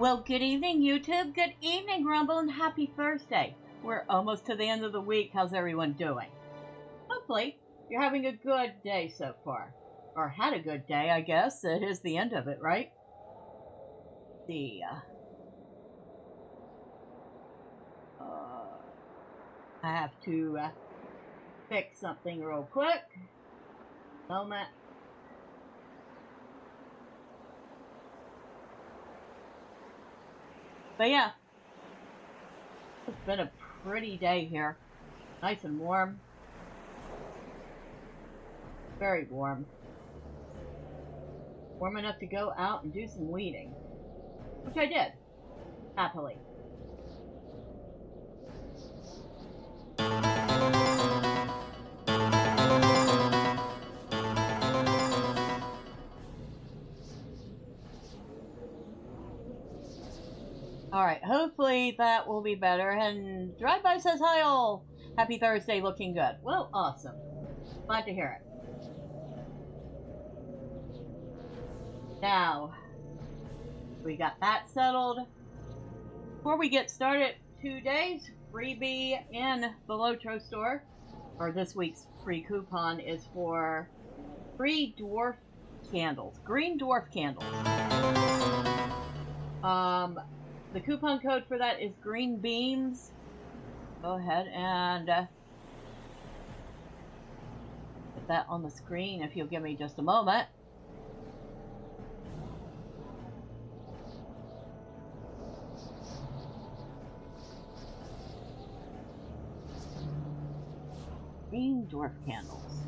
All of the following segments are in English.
Well, good evening, YouTube. Good evening, Rumble, and happy Thursday. We're almost to the end of the week. How's everyone doing? Hopefully, you're having a good day so far. Or had a good day, I guess. It is the end of it, right? I have to fix something real quick. Moment. But yeah, it's been a pretty day here. Nice and warm. Very warm. Warm enough to go out and do some weeding. Which I did. Happily. Alright, hopefully that will be better. And Drive-By says hi all. Happy Thursday, looking good. Well, awesome. Glad to hear it. Now, we got that settled. Before we get started, today's freebie in the LOTRO store, or this week's free coupon, is for free dwarf candles. Green dwarf candles. The coupon code for that is green beans. Go ahead and put that on the screen if you'll give me just a moment. Green dwarf candles.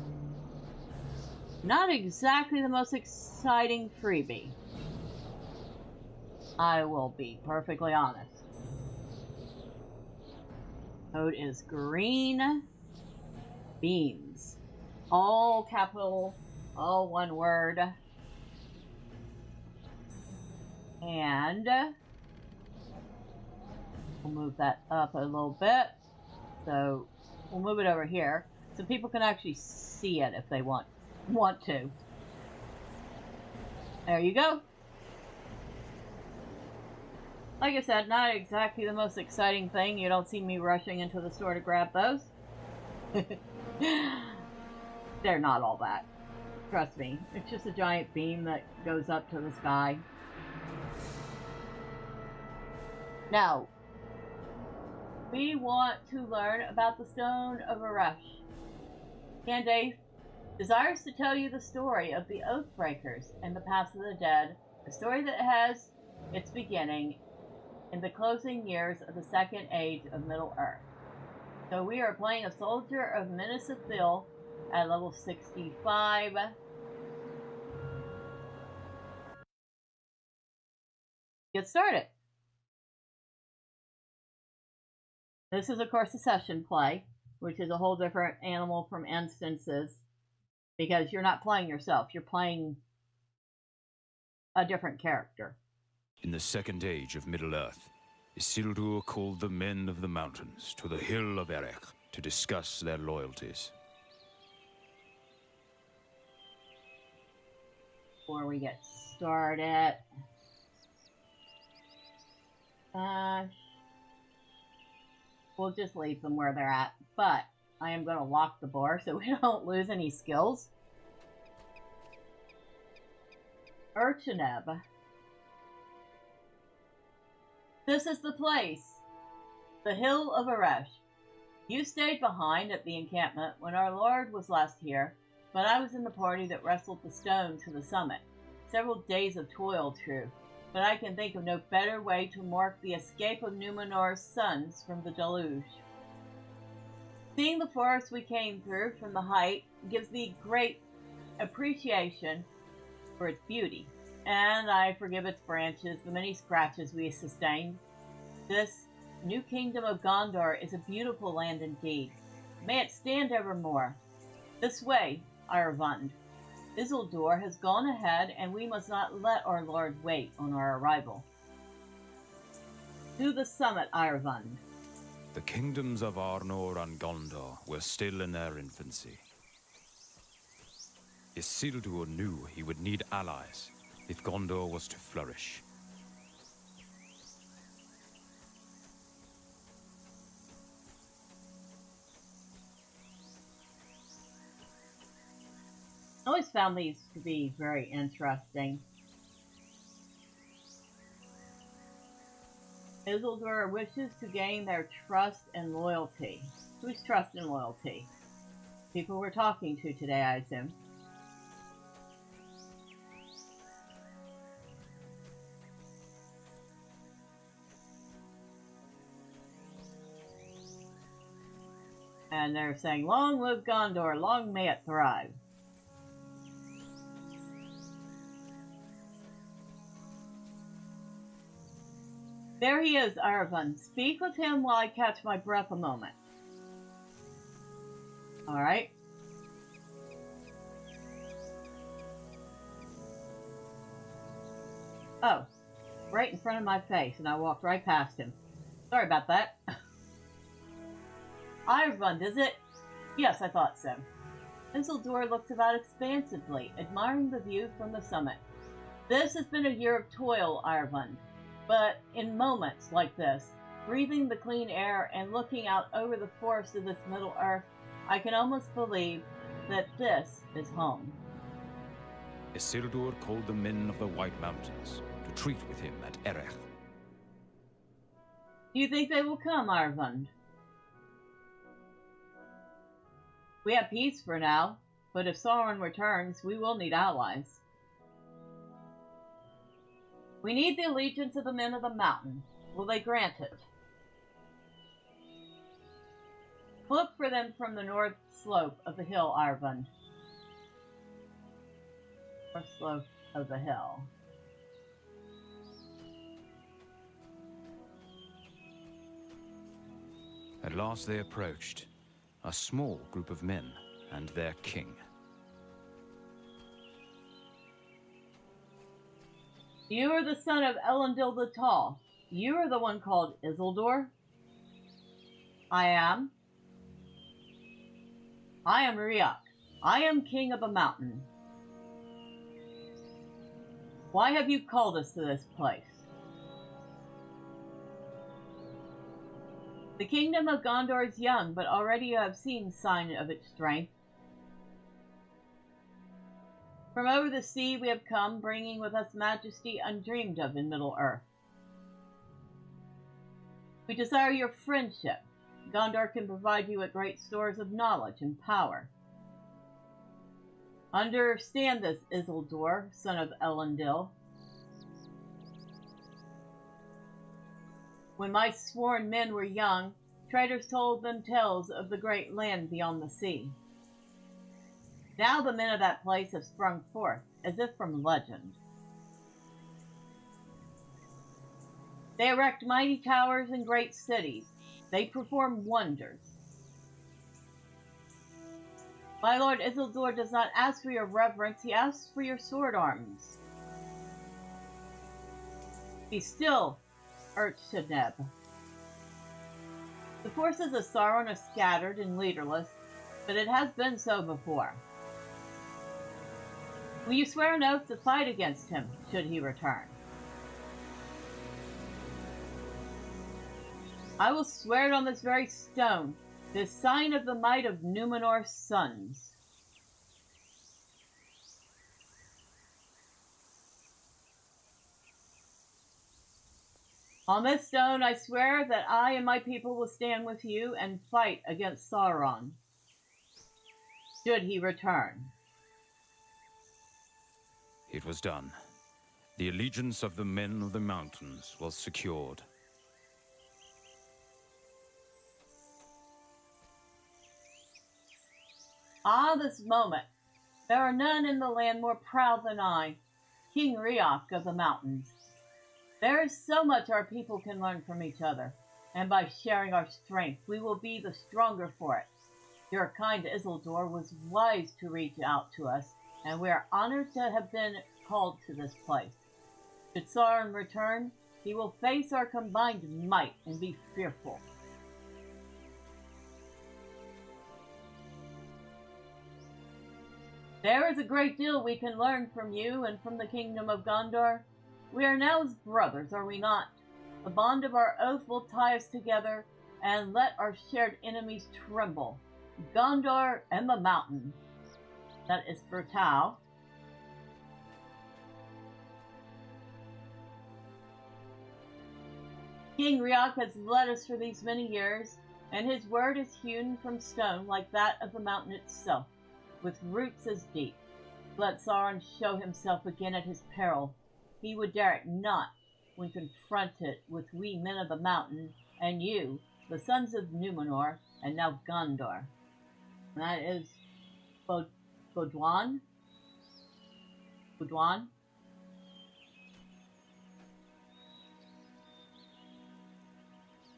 Not exactly the most exciting freebie. I will be perfectly honest. Code is green beans. All capital, all one word. And we'll move that up a little bit. So we'll move it over here so people can actually see it if they want to. There you go. Like I said, not exactly the most exciting thing. You don't see me rushing into the store to grab those. They're not all that. Trust me. It's just a giant beam that goes up to the sky. Now, we want to learn about the Stone of Erech. Candace desires to tell you the story of the Oathbreakers and the Paths of the Dead, a story that has its beginning in the closing years of the Second Age of Middle-earth. So we are playing a soldier of Minas Ithil at level 65. Get started. This is, of course, a session play, which is a whole different animal from instances, because you're not playing yourself, you're playing a different character. In the Second Age of Middle-earth, Isildur called the men of the mountains to the hill of Erech to discuss their loyalties. Before we get started, we'll just leave them where they're at, but I am going to lock the bar so we don't lose any skills. Urchineb. This is the place. The Hill of Erech. You stayed behind at the encampment when our Lord was last here, but I was in the party that wrestled the stone to the summit. Several days of toil, true, but I can think of no better way to mark the escape of Numenor's sons from the deluge. Seeing the forest we came through from the height gives me great appreciation for its beauty, and I forgive its branches the many scratches we have sustained. This new kingdom of Gondor is a beautiful land indeed. May it stand evermore. This way, Elrond. Isildur has gone ahead, and we must not let our Lord wait on our arrival. To the summit, Elrond. The kingdoms of Arnor and Gondor were still in their infancy. Isildur knew he would need allies if Gondor was to flourish. I always found these to be very interesting. Isildur wishes to gain their trust and loyalty. Whose trust and loyalty? People we're talking to today, I assume. And they're saying, "Long live Gondor, long may it thrive." There he is, Arvin. Speak with him while I catch my breath a moment. Alright. Oh, right in front of my face, and I walked right past him. Sorry about that. Arvin, is it? Yes, I thought so. Isildur looked about expansively, admiring the view from the summit. This has been a year of toil, Arvin. But in moments like this, breathing the clean air and looking out over the forests of this Middle Earth, I can almost believe that this is home. Isildur called the men of the White Mountains to treat with him at Erech. Do you think they will come, Arvund? We have peace for now, but if Sauron returns, we will need allies. We need the allegiance of the men of the mountain. Will they grant it? Look for them from the north slope of the hill, Arvund. North slope of the hill. At last they approached, a small group of men and their king. You are the son of Elendil the Tall. You are the one called Isildur? I am. I am Riok. I am king of a mountain. Why have you called us to this place? The kingdom of Gondor is young, but already you have seen sign of its strength. From over the sea we have come, bringing with us majesty undreamed of in Middle-earth. We desire your friendship. Gondor can provide you with great stores of knowledge and power. Understand this, Isildur, son of Elendil. When my sworn men were young, traders told them tales of the great land beyond the sea. Now the men of that place have sprung forth, as if from legend. They erect mighty towers and great cities. They perform wonders. My lord Isildur does not ask for your reverence, he asks for your sword arms. Be still, Urchneb. The forces of Sauron are scattered and leaderless, but it has been so before. Will you swear an oath to fight against him, should he return? I will swear it on this very stone, this sign of the might of Numenor's sons. On this stone I swear that I and my people will stand with you and fight against Sauron, should he return. It was done. The allegiance of the men of the mountains was secured. Ah, this moment! There are none in the land more proud than I, King Riok of the mountains. There is so much our people can learn from each other, and by sharing our strength, we will be the stronger for it. Your kind Isildur was wise to reach out to us, and we are honored to have been called to this place. Should Sauron return, he will face our combined might and be fearful. There is a great deal we can learn from you and from the kingdom of Gondor. We are now as brothers, are we not? The bond of our oath will tie us together, and let our shared enemies tremble. Gondor and the mountain. That is Bertau. King Riok has led us for these many years, and his word is hewn from stone like that of the mountain itself, with roots as deep. Let Sauron show himself again at his peril. He would dare it not when confronted with we men of the mountain, and you, the sons of Numenor, and now Gondor. And that is Bodwan? Bodwan?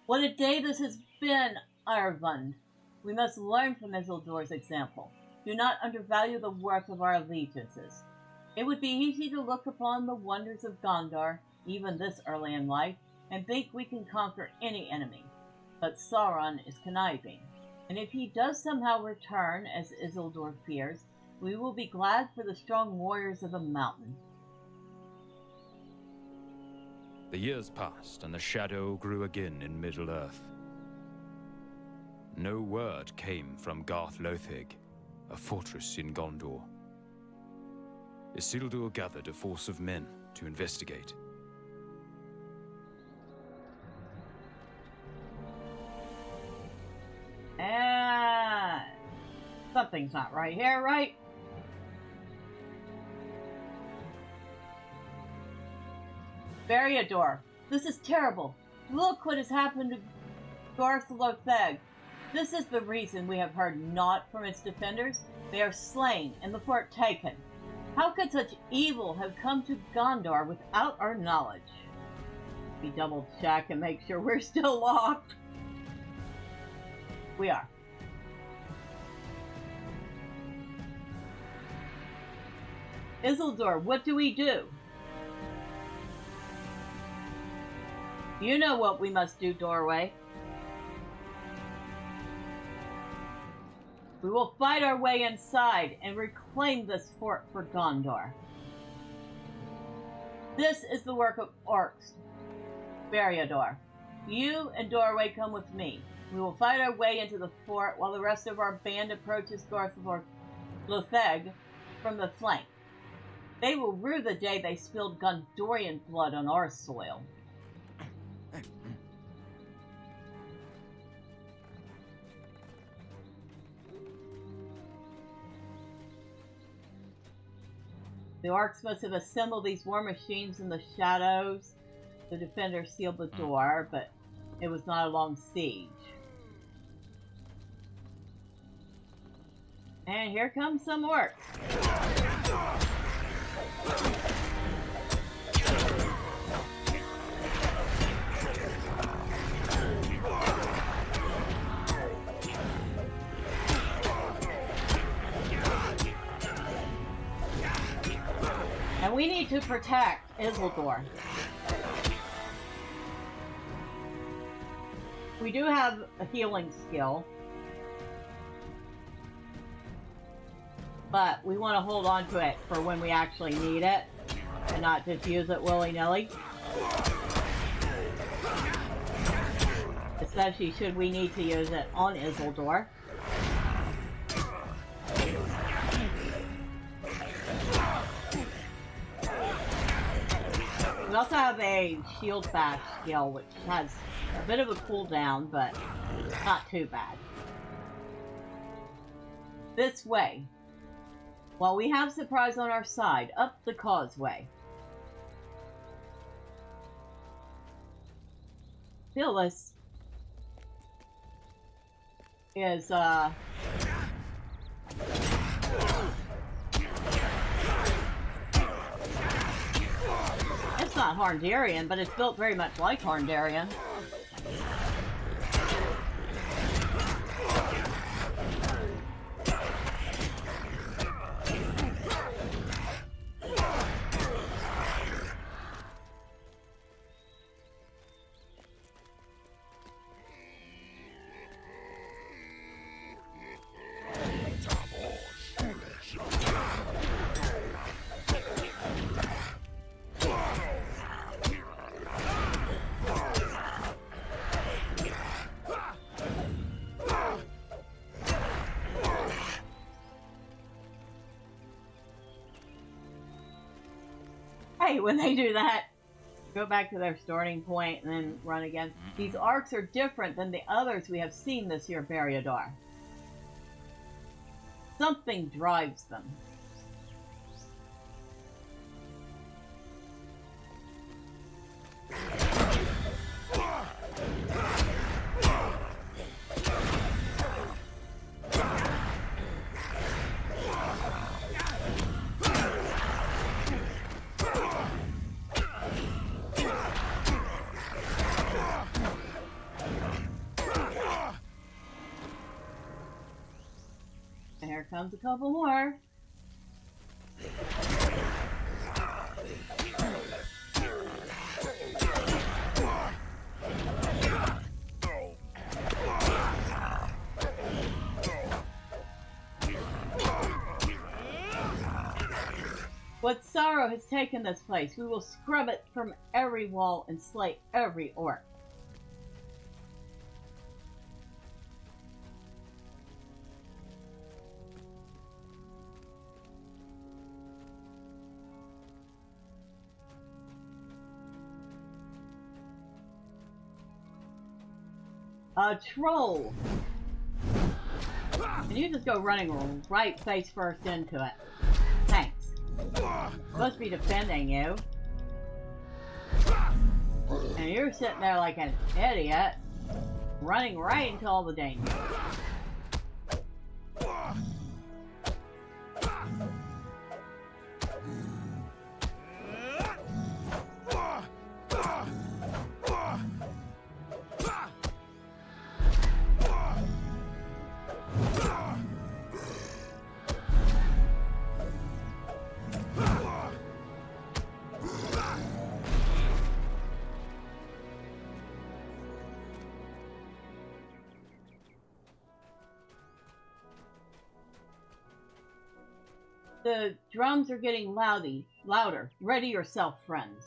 What a day this has been, Arvund. We must learn from Isildur's example. Do not undervalue the worth of our allegiances. It would be easy to look upon the wonders of Gondor, even this early in life, and think we can conquer any enemy. But Sauron is conniving, and if he does somehow return, as Isildur fears, we will be glad for the strong warriors of the mountain. The years passed, and the shadow grew again in Middle-earth. No word came from Garth Lothig, a fortress in Gondor. Isildur gathered a force of men to investigate. Something's not right here, right? Variador, this is terrible. Look what has happened to Garth Lothig. This is the reason we have heard naught from its defenders. They are slain and the fort taken. How could such evil have come to Gondor without our knowledge? We double check and make sure we're still locked. We are. Isildur, what do we do? You know what we must do, Doorway. We will fight our way inside and reclaim this fort for Gondor. This is the work of orcs. Variador, you and Doorway come with me. We will fight our way into the fort while the rest of our band approaches Garth Lothig from the flank. They will rue the day they spilled Gondorian blood on our soil. The orcs must have assembled these war machines in the shadows. The defenders sealed the door, but it was not a long siege. And here comes some orcs. And we need to protect Isildur. We do have a healing skill, but we want to hold on to it for when we actually need it and not just use it willy-nilly. Especially should we need to use it on Isildur. We also have a shield bash skill, which has a bit of a cooldown, but not too bad. This way. While we have surprise on our side, up the causeway. Phyllis is, it's not Harndarian, but it's built very much like Harndarian. die when they do that. Go back to their starting point and then run again. These arcs are different than the others we have seen this year, Beriadar. Something drives them. Here comes a couple more. What sorrow has taken this place? We will scrub it from every wall and slay every orc. A troll! And you just go running right face first into it. Thanks. Supposed to be defending you. And you're sitting there like an idiot, running right into all the danger. The drums are getting louder. Ready yourself, friends.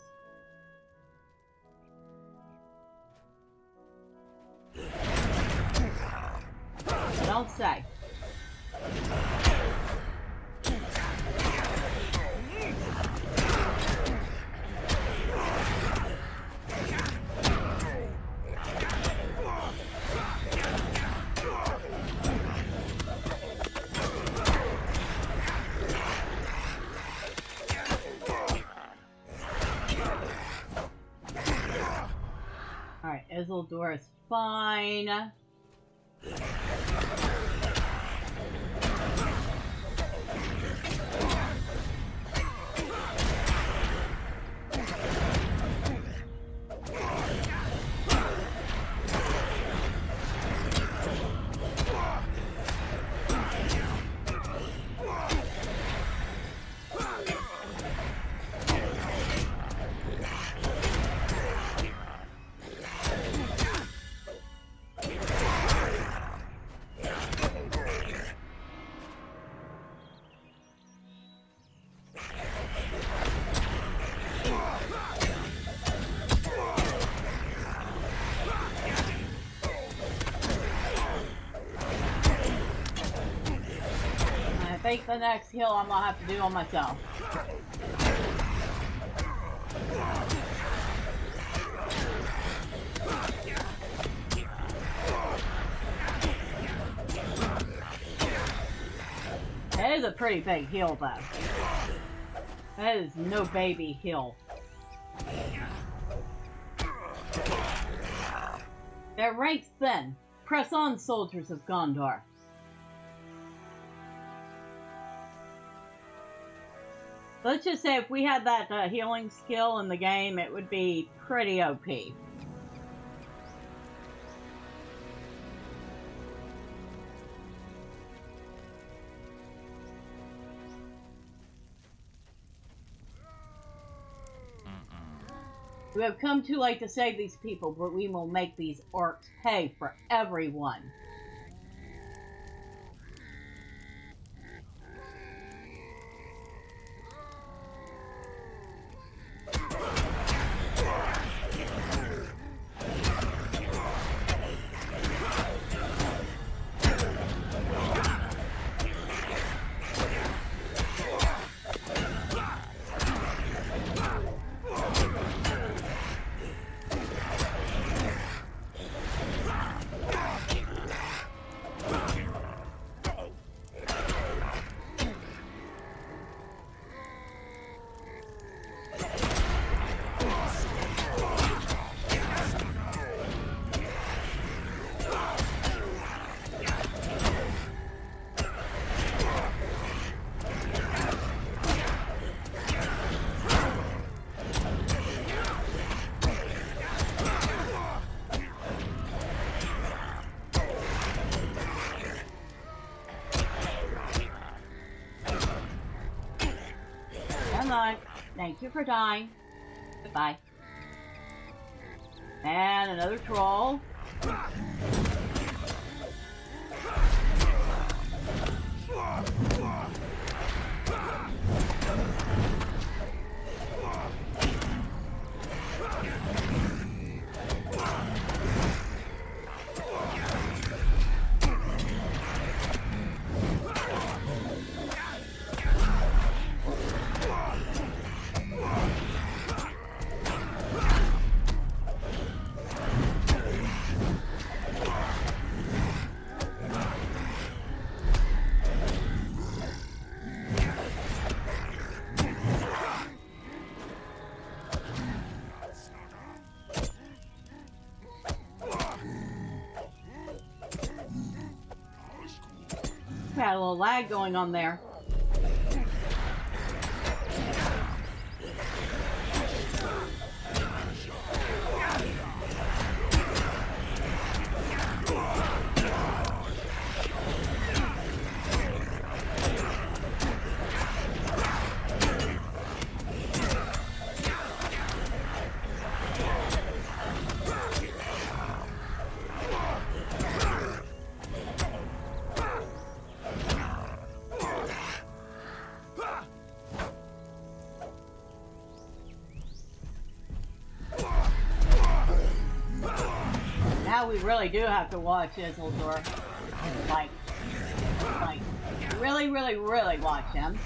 Don't say. Alright, Isildur is fine. I think the next hill I'm gonna have to do on myself. That is a pretty big hill, though. That is no baby hill. Their ranks thin. Press on, soldiers of Gondor. Let's just say if we had that healing skill in the game, it would be pretty OP. We have come too late to save these people, but we will make these orcs pay for everyone. on. Thank you for dying. Goodbye. And another troll. Had a little lag going on there. Now we really do have to watch Isildur. Like, really, really, really watch him.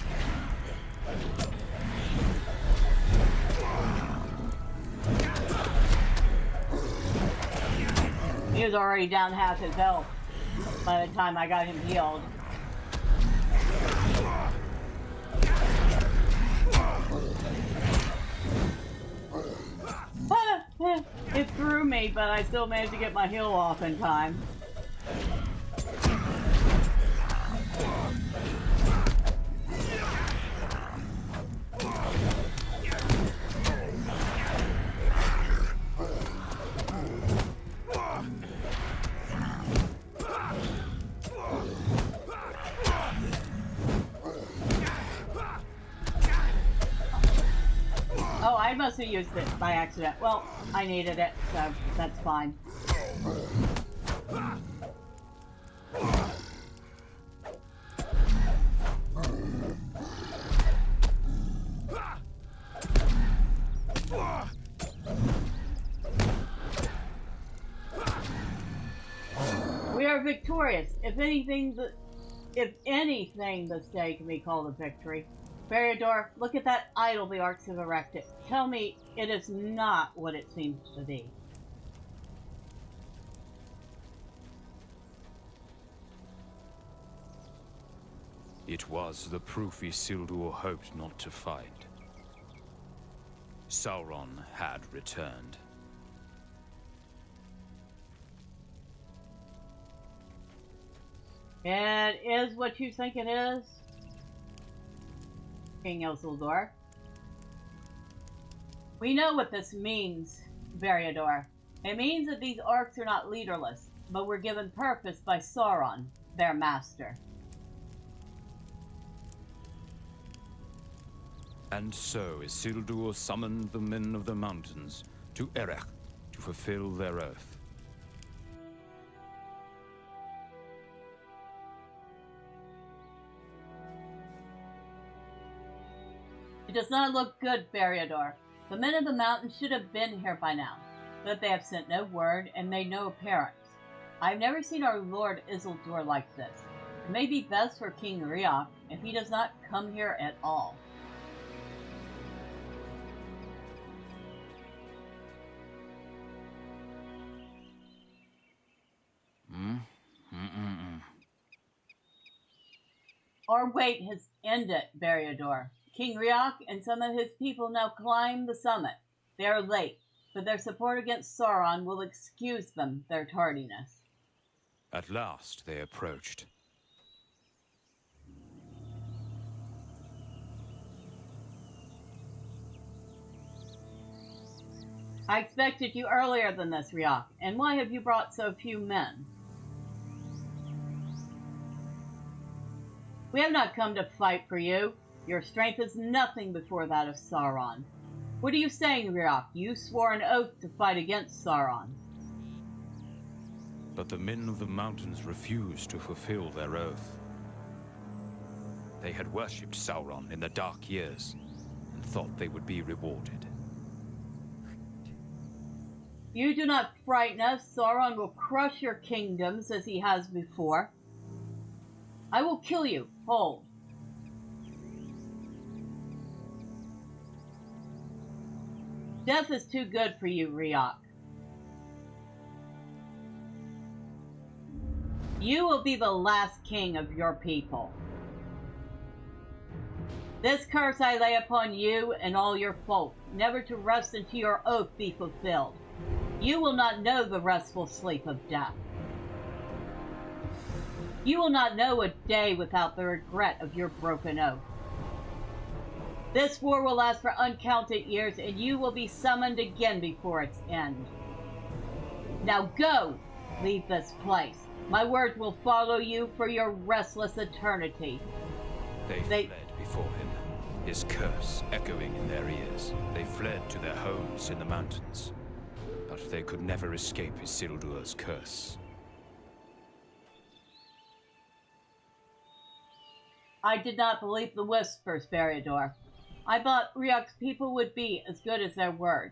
He was already down half his health by the time I got him healed. It threw me, but I still managed to get my heal off in time. Oh, I must have used it by accident. Well, I needed it, so that's fine. We are victorious. If anything, this day can be called a victory. Beriador, look at that idol the Arcs have erected. Tell me it is not what it seems to be. It was the proof Isildur hoped not to find. Sauron had returned. It is what you think it is, King Isildur. We know what this means, Beriador. It means that these Arcs are not leaderless, but were given purpose by Sauron, their master. And so Isildur summoned the men of the mountains to Erech to fulfill their oath. It does not look good, Beriador. The men of the mountain should have been here by now, but they have sent no word and made no appearance. I have never seen our Lord Isildur like this. It may be best for King Riok if he does not come here at all. Our wait has ended, Beriador. King Riok and some of his people now climb the summit. They are late, but their support against Sauron will excuse them their tardiness. At last they approached. I expected you earlier than this, Riok. And why have you brought so few men? We have not come to fight for you. Your strength is nothing before that of Sauron. What are you saying, Riok? You swore an oath to fight against Sauron. But the men of the mountains refused to fulfill their oath. They had worshipped Sauron in the dark years, and thought they would be rewarded. You do not frighten us. Sauron will crush your kingdoms as he has before. I will kill you. Hold. Death is too good for you, Riok. You will be the last king of your people. This curse I lay upon you and all your folk, never to rest until your oath be fulfilled. You will not know the restful sleep of death. You will not know a day without the regret of your broken oath. This war will last for uncounted years, and you will be summoned again before its end. Now go! Leave this place. My words will follow you for your restless eternity. They fled before him, his curse echoing in their ears. They fled to their homes in the mountains, but they could never escape Isildur's curse. I did not believe the whispers, Beriador. I thought Riok's people would be as good as their word,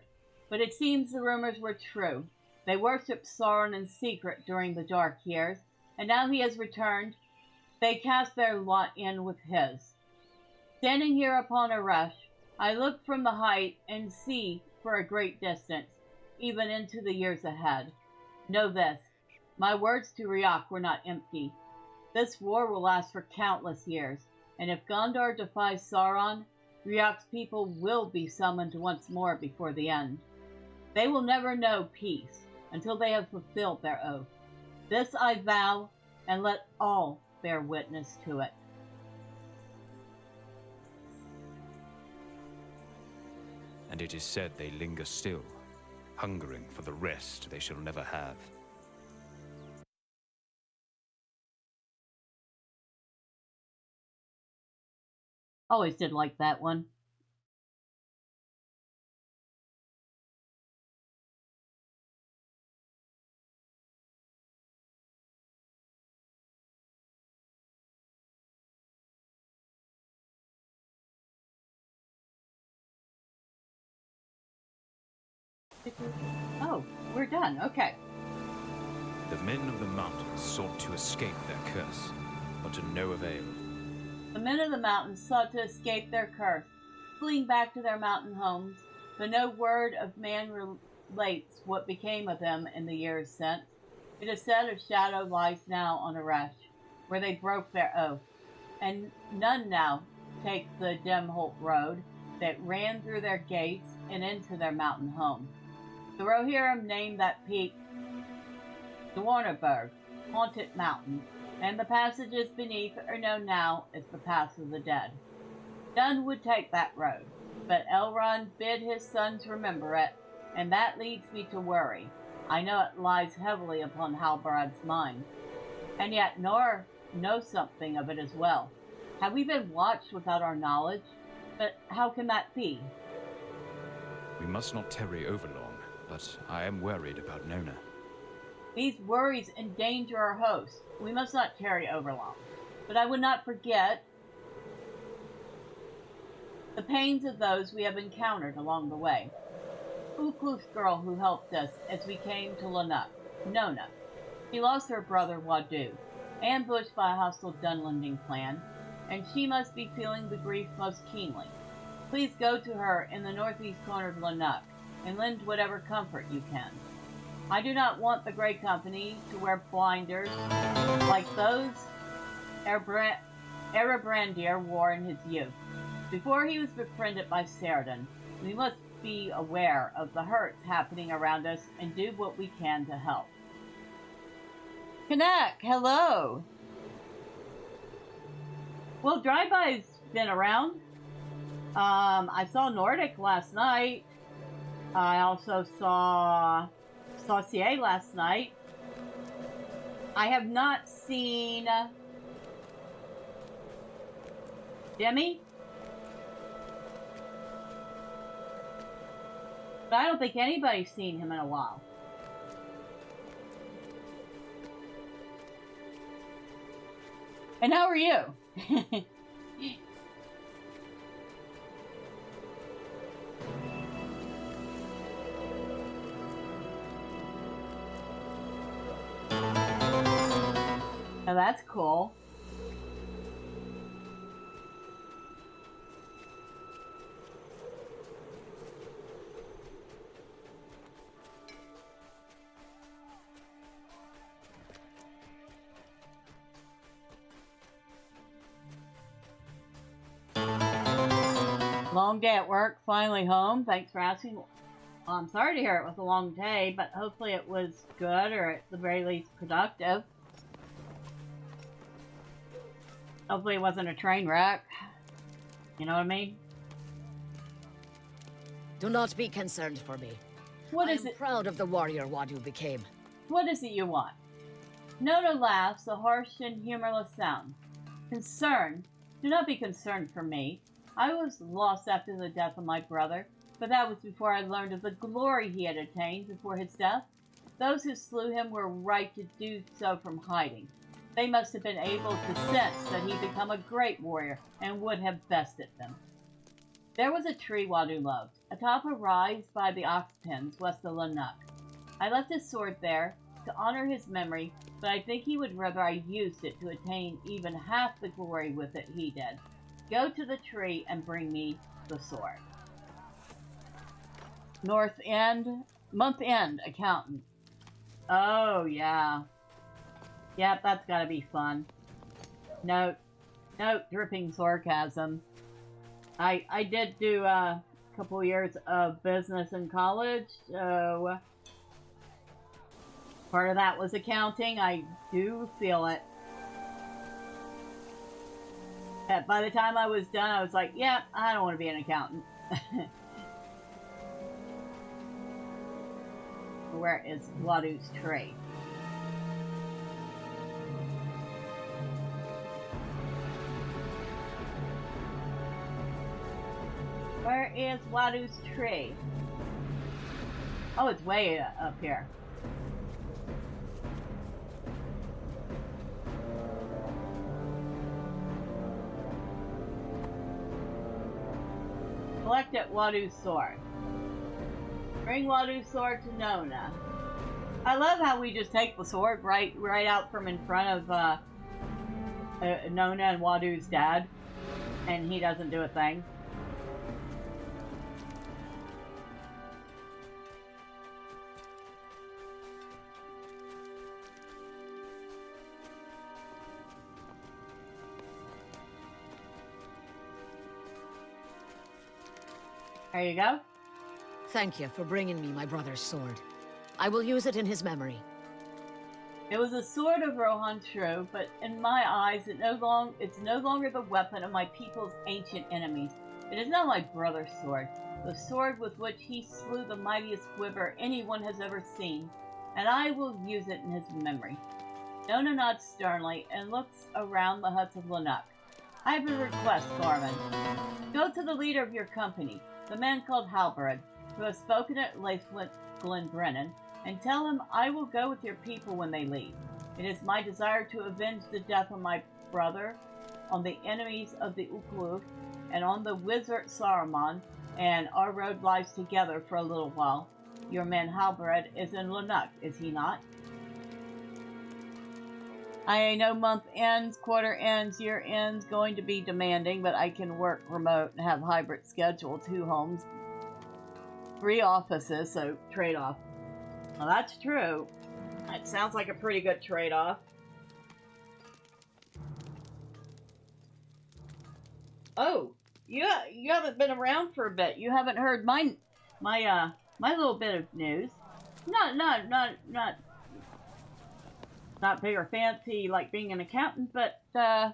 but it seems the rumors were true. They worshipped Sauron in secret during the dark years, and now he has returned. They cast their lot in with his. Standing here upon Erech, I look from the height and see for a great distance, even into the years ahead. Know this, my words to Riok were not empty. This war will last for countless years, and if Gondor defies Sauron, Riok's people will be summoned once more before the end. They will never know peace until they have fulfilled their oath. This I vow, and let all bear witness to it. And it is said they linger still, hungering for the rest they shall never have. Always did like that one. Oh, we're done. Okay. The men of the mountains sought to escape their curse, but to no avail. The men of the mountains sought to escape their curse, fleeing back to their mountain homes, but no word of man relates what became of them in the years since. It is said a shadow lies now on Erech, where they broke their oath, and none now take the Demholt road that ran through their gates and into their mountain home. The Rohirrim named that peak Dwarneberg, Haunted Mountain, and the passages beneath are known now as the Paths of the Dead. None would take that road, but Elrond bid his sons remember it, and that leads me to worry. I know it lies heavily upon Halbarad's mind, and yet Nor knows something of it as well. Have we been watched without our knowledge? But how can that be? We must not tarry overlong, but I am worried about Nona. These worries endanger our host. We must not tarry overlong. But I would not forget the pains of those we have encountered along the way. Ukluf's girl who helped us as we came to Lanuk, Nona. She lost her brother Wadu, ambushed by a hostile Dunlending clan, and she must be feeling the grief most keenly. Please go to her in the northeast corner of Lanuk, and lend whatever comfort you can. I do not want the Grey Company to wear blinders like those Erebrandir wore in his youth. Before he was befriended by Ceradan, we must be aware of the hurts happening around us and do what we can to help. Kanak, hello! Well, Dryby's been around. I saw Nordic last night. I also saw Saucier last night. I have not seen Demi. But I don't think anybody's seen him in a while. And how are you? Now that's cool. Long day at work, finally home. Thanks for asking. Well, I'm sorry to hear it was a long day, but hopefully it was good, or at the very least productive. Hopefully it wasn't a train wreck. You know what I mean? Do not be concerned for me. What is I am it? proud of the warrior Wadu became. What is it you want? Nona laughs, a harsh and humorless sound. Concern? Do not be concerned for me. I was lost after the death of my brother, but that was before I learned of the glory he had attained before his death. Those who slew him were right to do so from hiding. They must have been able to sense that he'd become a great warrior and would have bested them. There was a tree Wadu loved, atop a rise by the ox pens west of Lanuk. I left his sword there to honor his memory, but I think he would rather I used it to attain even half the glory with it he did. Go to the tree and bring me the sword. North End, month end, accountant. Oh, yeah. Yep, that's gotta be fun. Note, dripping sarcasm. I did do a couple years of business in college, so part of that was accounting. I do feel it. By the time I was done, I was like, yeah, I don't want to be an accountant. Where is Wadu's tree? Where is Wadu's tree? Oh, it's way up here. Collect at Wadu's sword. Bring Wadu's sword to Nona. I love how we just take the sword right out from in front of Nona and Wadu's dad, and he doesn't do a thing. There you go. Thank you for bringing me my brother's sword. I will use it in his memory. It was a sword of Rohan true, but in my eyes, it's no longer the weapon of my people's ancient enemies. It is not my brother's sword, the sword with which he slew the mightiest quiver anyone has ever seen, and I will use it in his memory. Nona nods sternly and looks around the huts of Lanuk. I have a request, Thormurn. Go to the leader of your company, the man called Halberg, who has spoken at Laithwint Glenbrennan, and tell him I will go with your people when they leave. It is my desire to avenge the death of my brother on the enemies of the Ukluk and on the wizard Saruman, and our road lies together for a little while. Your man Halberg is in Lanuk, is he not? I know month ends, quarter ends, year ends going to be demanding, but I can work remote and have hybrid schedule, 2 homes, 3 offices, so trade-off. Well, that's true. That sounds like a pretty good trade-off. Oh, you haven't been around for a bit. You haven't heard my little bit of news. Not big or fancy like being an accountant, but I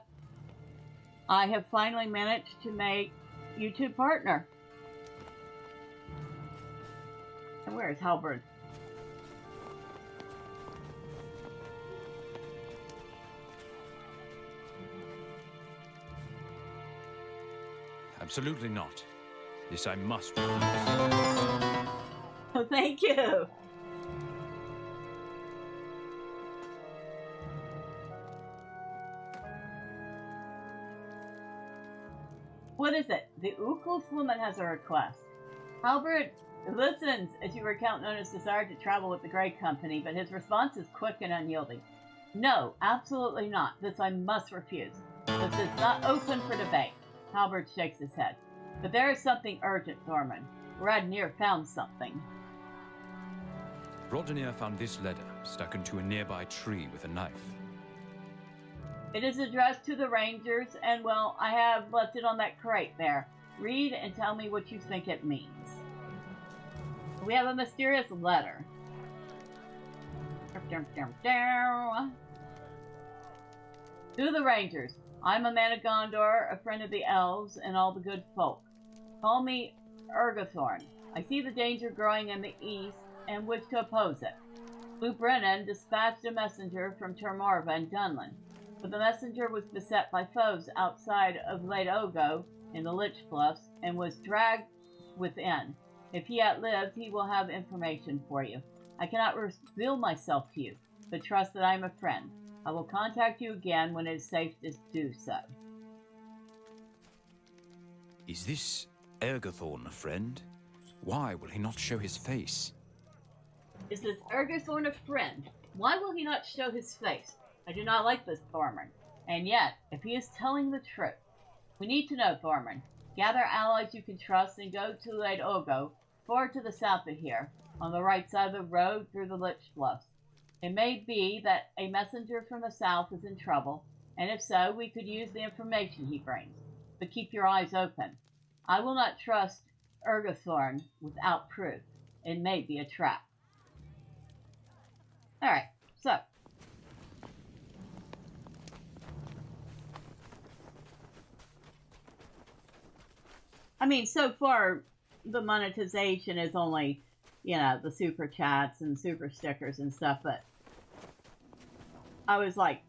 have finally managed to make YouTube partner. And where is Halberd? Absolutely not. This I must refuse. Oh, thank you. What is it? The Ukul's woman has a request. Halbert listens as you recount Nona's desire to travel with the Grey Company, but his response is quick and unyielding. No, absolutely not. This I must refuse. This is not open for debate. Halbert shakes his head. But there is something urgent, Thormurn. Radnir found something. Rodnir found this letter stuck into a nearby tree with a knife. It is addressed to the Rangers, and, well, I have left it on that crate there. Read and tell me what you think it means. We have a mysterious letter. To the Rangers, I'm a man of Gondor, a friend of the elves, and all the good folk. Call me Ergothorn. I see the danger growing in the east, and wish to oppose it. Lou Brennan dispatched a messenger from Termarva and Dunland, but the messenger was beset by foes outside of Lade Ogo in the Lich Bluffs, and was dragged within. If he outlived, he will have information for you. I cannot reveal myself to you, but trust that I am a friend. I will contact you again when it is safe to do so. Is this Ergothorn a friend? Why will he not show his face? Is this Ergothorn a friend? Why will he not show his face? I do not like this Thormurn. And yet, if he is telling the truth, we need to know, Thormurn. Gather allies you can trust and go to Lade Ogo, far to the south of here, on the right side of the road through the Lich Bluffs. It may be that a messenger from the south is in trouble, and if so, we could use the information he brings. But keep your eyes open. I will not trust Ergothorn without proof. It may be a trap. Alright, so. I mean, so far, the monetization is only, you know, the super chats and super stickers and stuff, but I was like,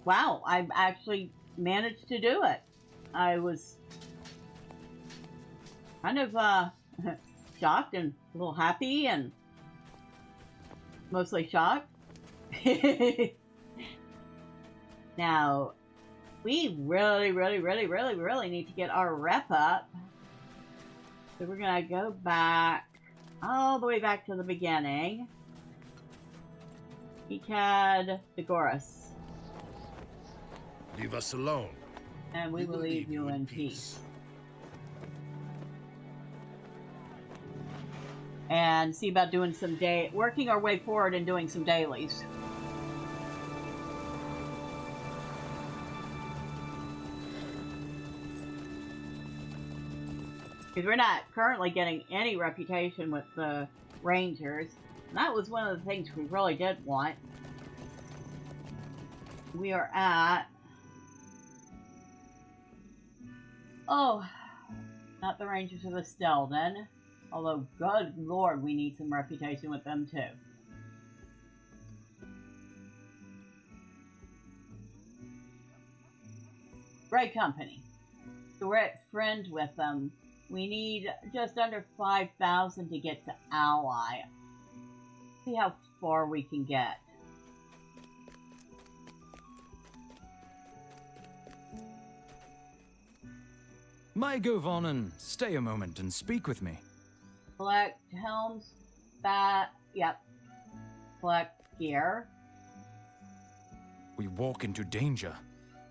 wow, I've actually managed to do it. I was kind of shocked and a little happy and mostly shocked. Now, we really need to get our rep up. So we're going to go back, all the way back to the beginning. Ekad Degoris. Leave us alone. And we will leave you in peace. And see about doing some working our way forward and doing some dailies. Because we're not currently getting any reputation with the Rangers. And that was one of the things we really did want. We are at... Oh, not the Rangers of Estelden. Although, good lord, we need some reputation with them too. Grey Company. So we're at friend with them. We need just under 5,000 to get to ally. See how far we can get. May go on and stay a moment and speak with me. Collect helms, collect gear. We walk into danger,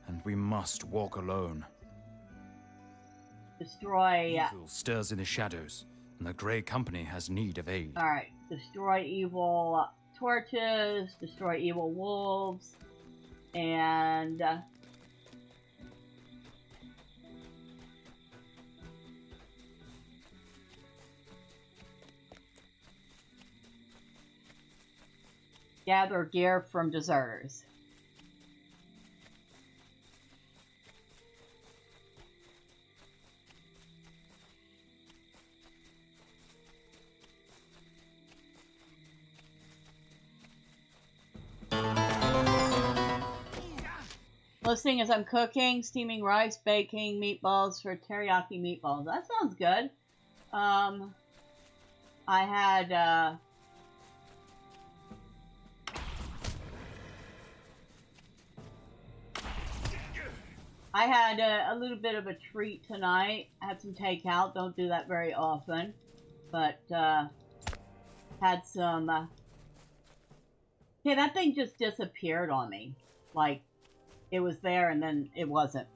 and we must walk alone. Destroy... Evil stirs in the shadows, and the Grey Company has need of aid. Alright, destroy evil torches, destroy evil wolves, and... gather gear from deserters. Listening as I'm cooking, steaming rice, baking meatballs for teriyaki meatballs. That sounds good. I had a little bit of a treat tonight. I had some takeout. Don't do that very often. But, had some, yeah, that thing just disappeared on me. Like, it was there and then it wasn't.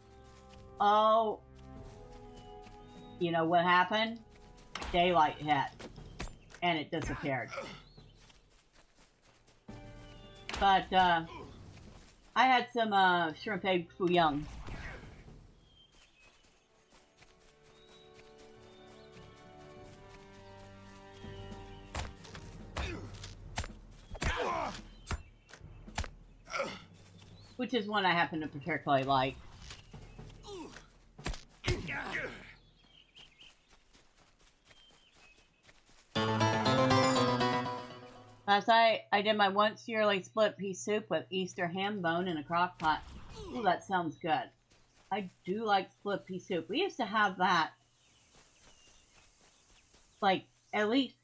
Oh, you know what happened? Daylight hit. And it disappeared. But, I had some, shrimp egg foo young. Which is one I happen to particularly like. Last night, I did my once yearly split pea soup with Easter ham bone in a crock pot. Ooh, that sounds good. I do like split pea soup. We used to have that like at least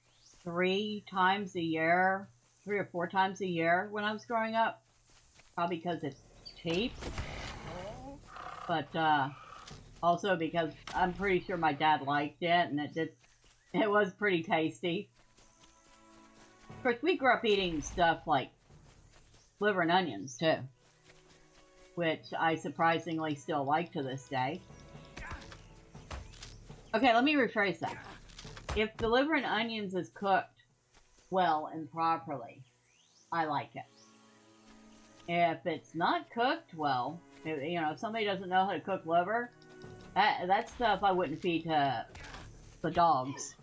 3 times a year, 3 or 4 times a year when I was growing up. Probably because it's cheap, but also because I'm pretty sure my dad liked it and it was pretty tasty. Of course, we grew up eating stuff like liver and onions too, which I surprisingly still like to this day. Okay, let me rephrase that. If the liver and onions is cooked well and properly, I like it. If it's not cooked well, if somebody doesn't know how to cook liver, that stuff I wouldn't feed to the dogs.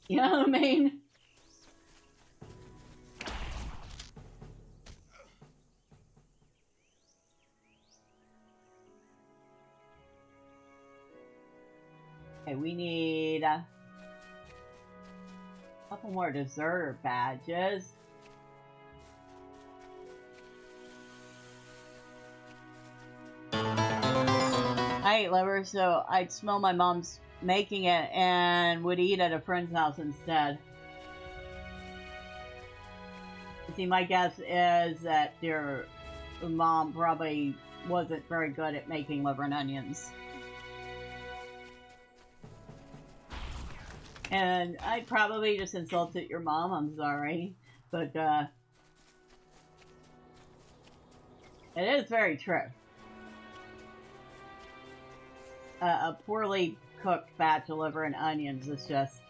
You know what I mean? Okay, we need a couple more deserter badges. I ate liver, so I'd smell my mom's making it and would eat at a friend's house instead. See, my guess is that your mom probably wasn't very good at making liver and onions. And I probably just insulted your mom, I'm sorry. But, it is very true. A poorly cooked batch of liver and onions is just...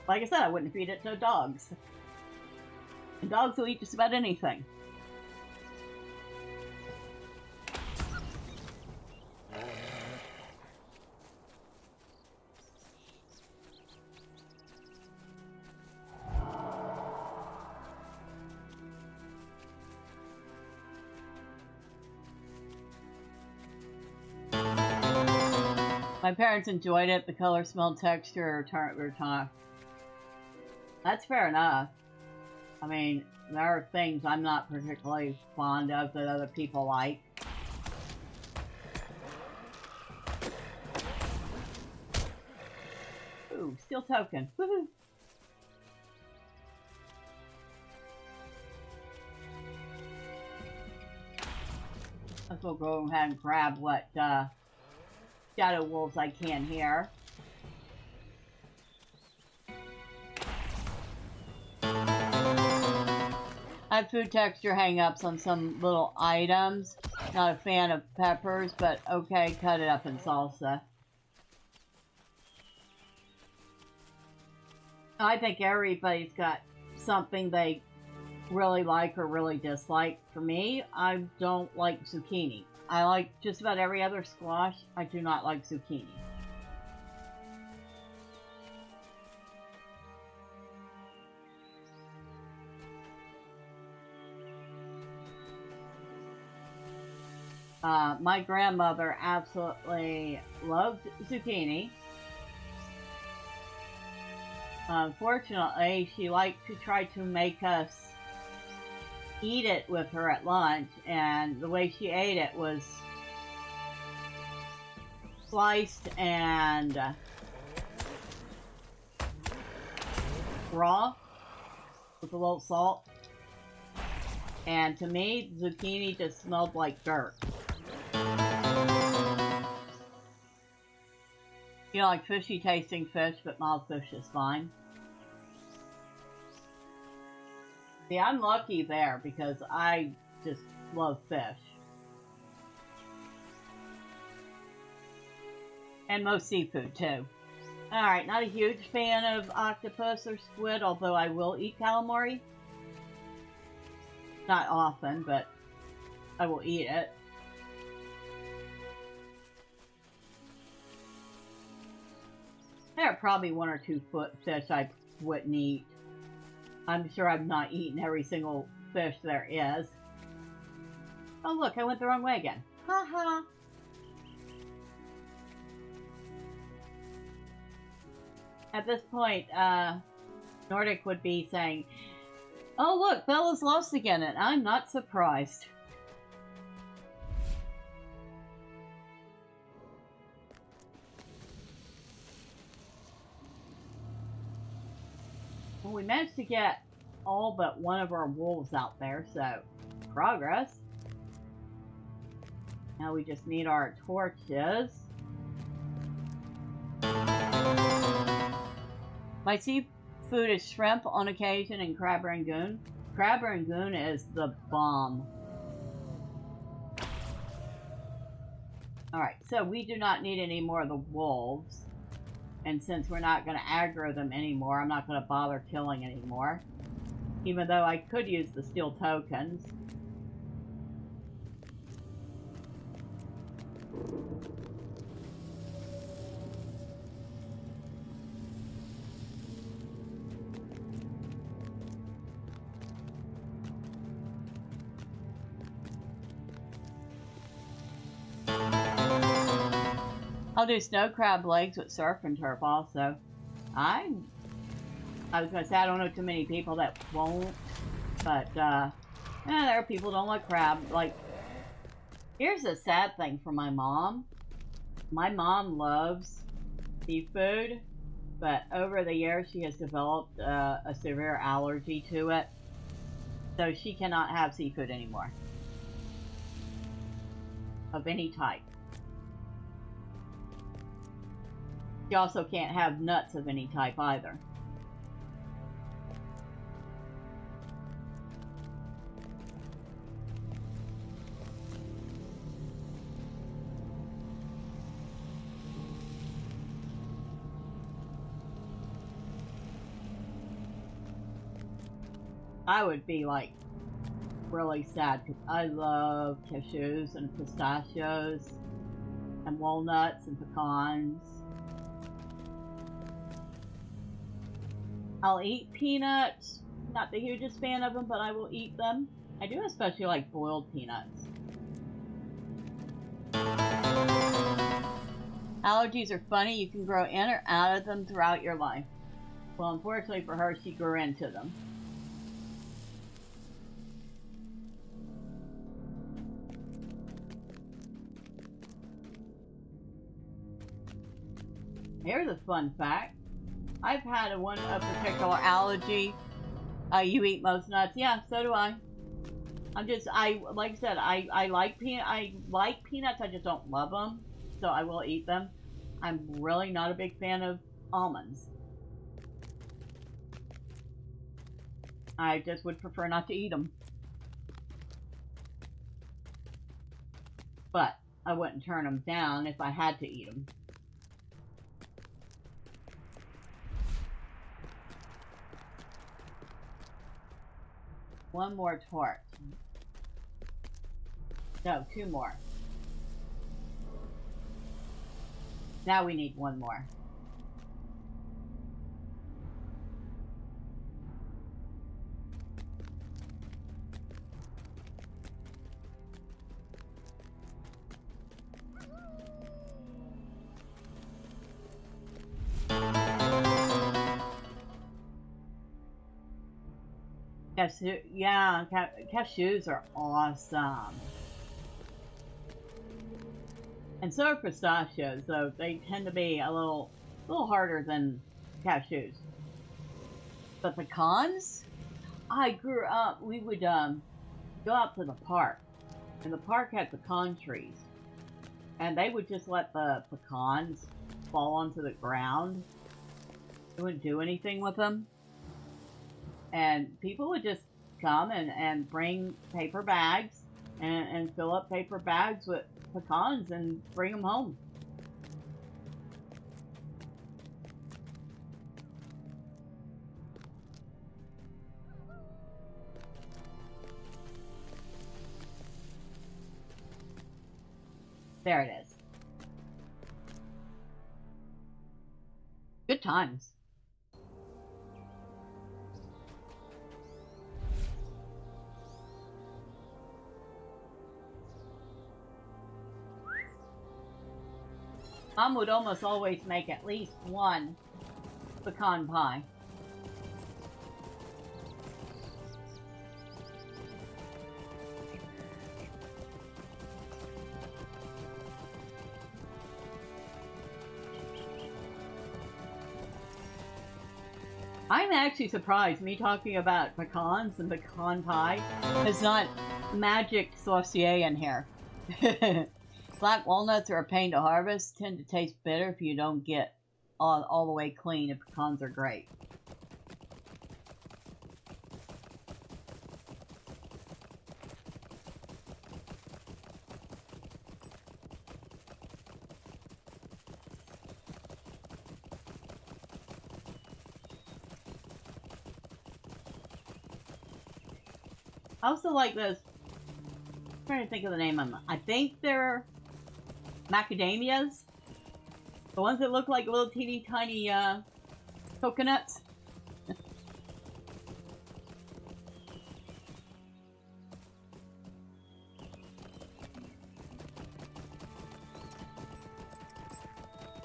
Like I said, I wouldn't feed it to dogs. And dogs will eat just about anything. My parents enjoyed it. The color, smell, texture, that's fair enough. I mean, there are things I'm not particularly fond of that other people like. Ooh, steel token. Woohoo! Let's go ahead and grab what, shadow wolves I can here. I have food texture hang-ups on some little items. Not a fan of peppers, but okay, cut it up in salsa. I think everybody's got something they really like or really dislike. For me, I don't like zucchini. I like just about every other squash. I do not like zucchini. My grandmother absolutely loved zucchini. Unfortunately, she liked to try to make us eat it with her at lunch, and the way she ate it was sliced and raw with a little salt. And to me, zucchini just smelled like dirt. You know, like fishy tasting fish, but mild fish is fine. See, I'm lucky there because I just love fish. And most seafood, too. Alright, not a huge fan of octopus or squid, although I will eat calamari. Not often, but I will eat it. There are probably one or two fish I wouldn't eat. I'm sure I've not eaten every single fish there is. Oh look, I went the wrong way again. Haha. At this point, Nordic would be saying, "Oh look, Bella's lost again," and I'm not surprised. Well, we managed to get all but one of our wolves out there, so progress. Now we just need our torches. My seafood is shrimp on occasion and crab rangoon. Crab rangoon is the bomb. Alright, so we do not need any more of the wolves. And since we're not going to aggro them anymore, I'm not going to bother killing anymore. Even though I could use the steel tokens. I'll do snow crab legs with surf and turf also. I was going to say I don't know too many people that won't, but there are people who don't like crab. Like, here's a sad thing for my mom. My mom loves seafood, but over the years she has developed a severe allergy to it, so she cannot have seafood anymore of any type. She also can't have nuts of any type either. I would be like really sad because I love cashews and pistachios and walnuts and pecans. I'll eat peanuts. Not the hugest fan of them, but I will eat them. I do especially like boiled peanuts. Allergies are funny. You can grow in or out of them throughout your life. Well, unfortunately for her, she grew into them. Here's a fun fact. I've had a particular allergy. You eat most nuts. Yeah, so do I. Like I said, I like peanuts. I just don't love them, so I will eat them. I'm really not a big fan of almonds. I just would prefer not to eat them. But I wouldn't turn them down if I had to eat them. One more torch. No, two more. Now we need one more. Cashews are awesome. And so are pistachios, though they tend to be a little harder than cashews. The pecans? I grew up, we would go out to the park, and the park had pecan trees, and they would just let the pecans fall onto the ground. They wouldn't do anything with them, and people would just come and bring paper bags and fill up paper bags with pecans and bring them home. There it is. Good times. Mom would almost always make at least one pecan pie. I'm actually surprised me talking about pecans and pecan pie has not magic saucier in here. Black walnuts are a pain to harvest, tend to taste bitter if you don't get all the way clean, and pecans are great. I also like this. I'm trying to think of the name of them. I think they're macadamias. The ones that look like little teeny tiny coconuts.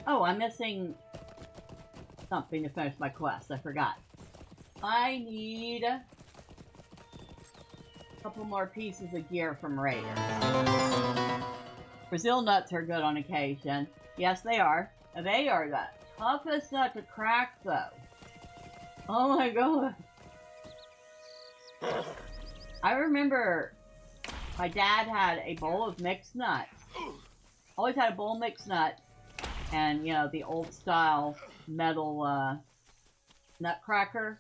Oh, I'm missing something to finish my quest. I forgot. I need a couple more pieces of gear from raiders. Brazil nuts are good on occasion. Yes, they are. They are the toughest nut to crack, though. Oh my god. I remember my dad had a bowl of mixed nuts. Always had a bowl of mixed nuts. And, you know, the old style metal nutcracker.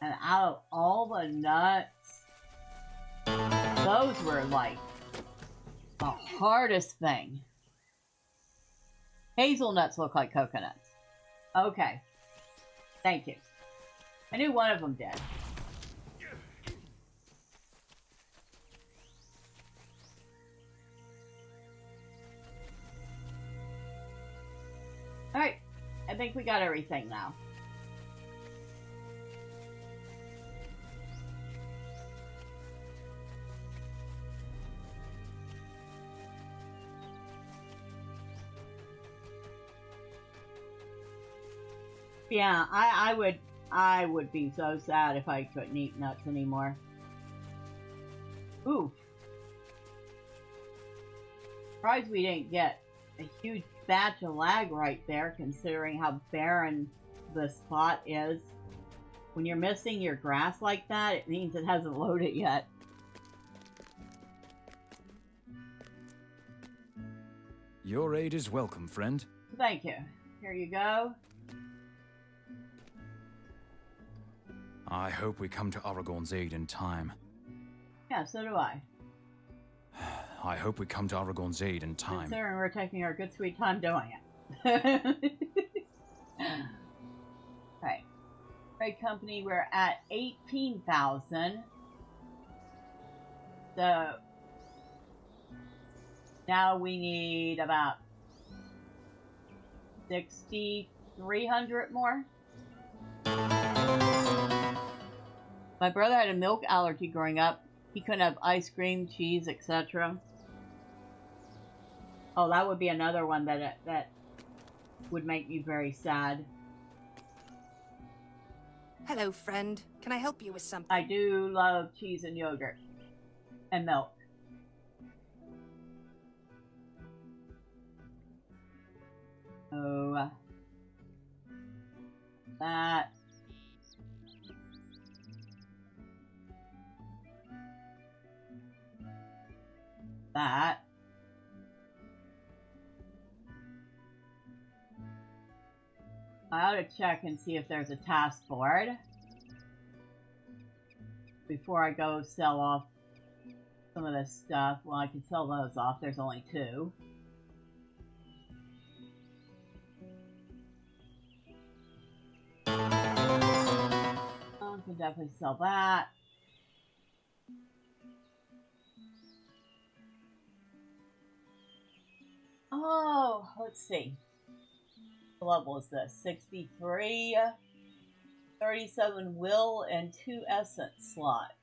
And out of all the nuts, those were like the hardest thing. Hazelnuts look like coconuts. Okay. Thank you. I knew one of them did. Alright. I think we got everything now. Yeah, I would be so sad if I couldn't eat nuts anymore. Oof. Surprised we didn't get a huge batch of lag right there, considering how barren the spot is. When you're missing your grass like that, it means it hasn't loaded yet. Your aid is welcome, friend. Thank you. Here you go. I hope we come to Aragorn's aid in time. Yeah, so do I. I hope we come to Aragorn's aid in time. Considering we're taking our good sweet time doing it. Right. Trade company, we're at 18,000. So now we need about 6,300 more. My brother had a milk allergy growing up. He couldn't have ice cream, cheese, etc. Oh, that would be another one that would make me very sad. Hello, friend. Can I help you with something? I do love cheese and yogurt. And milk. Oh. That. that. I ought to check and see if there's a task board before I go sell off some of this stuff. Well, I can sell those off. There's only 2. I can definitely sell that. Oh, let's see. What level is this? 63, 37 will, and 2 essence slots.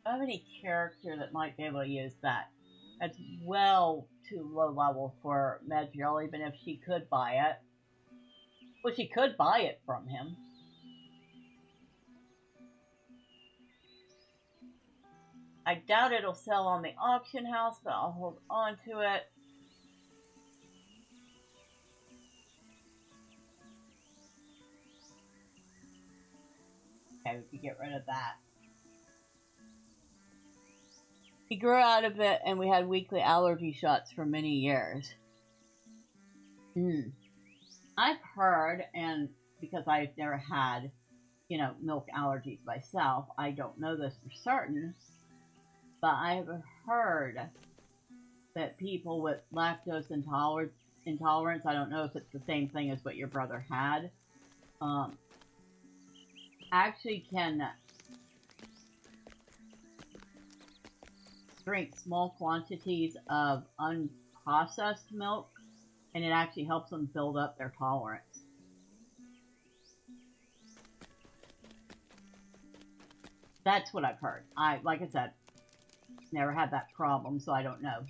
I don't have any character that might be able to use that. That's well too low level for Medriel, even if she could buy it. Well, she could buy it from him. I doubt it'll sell on the auction house, but I'll hold on to it. Okay, we can get rid of that. He grew out of it, and we had weekly allergy shots for many years. I've heard, and because I've never had, you know, milk allergies myself, I don't know this for certain, but I've heard that people with lactose intolerance, I don't know if it's the same thing as what your brother had, actually can drink small quantities of unprocessed milk, and it actually helps them build up their tolerance. That's what I've heard. Like I said, never had that problem, so I don't know.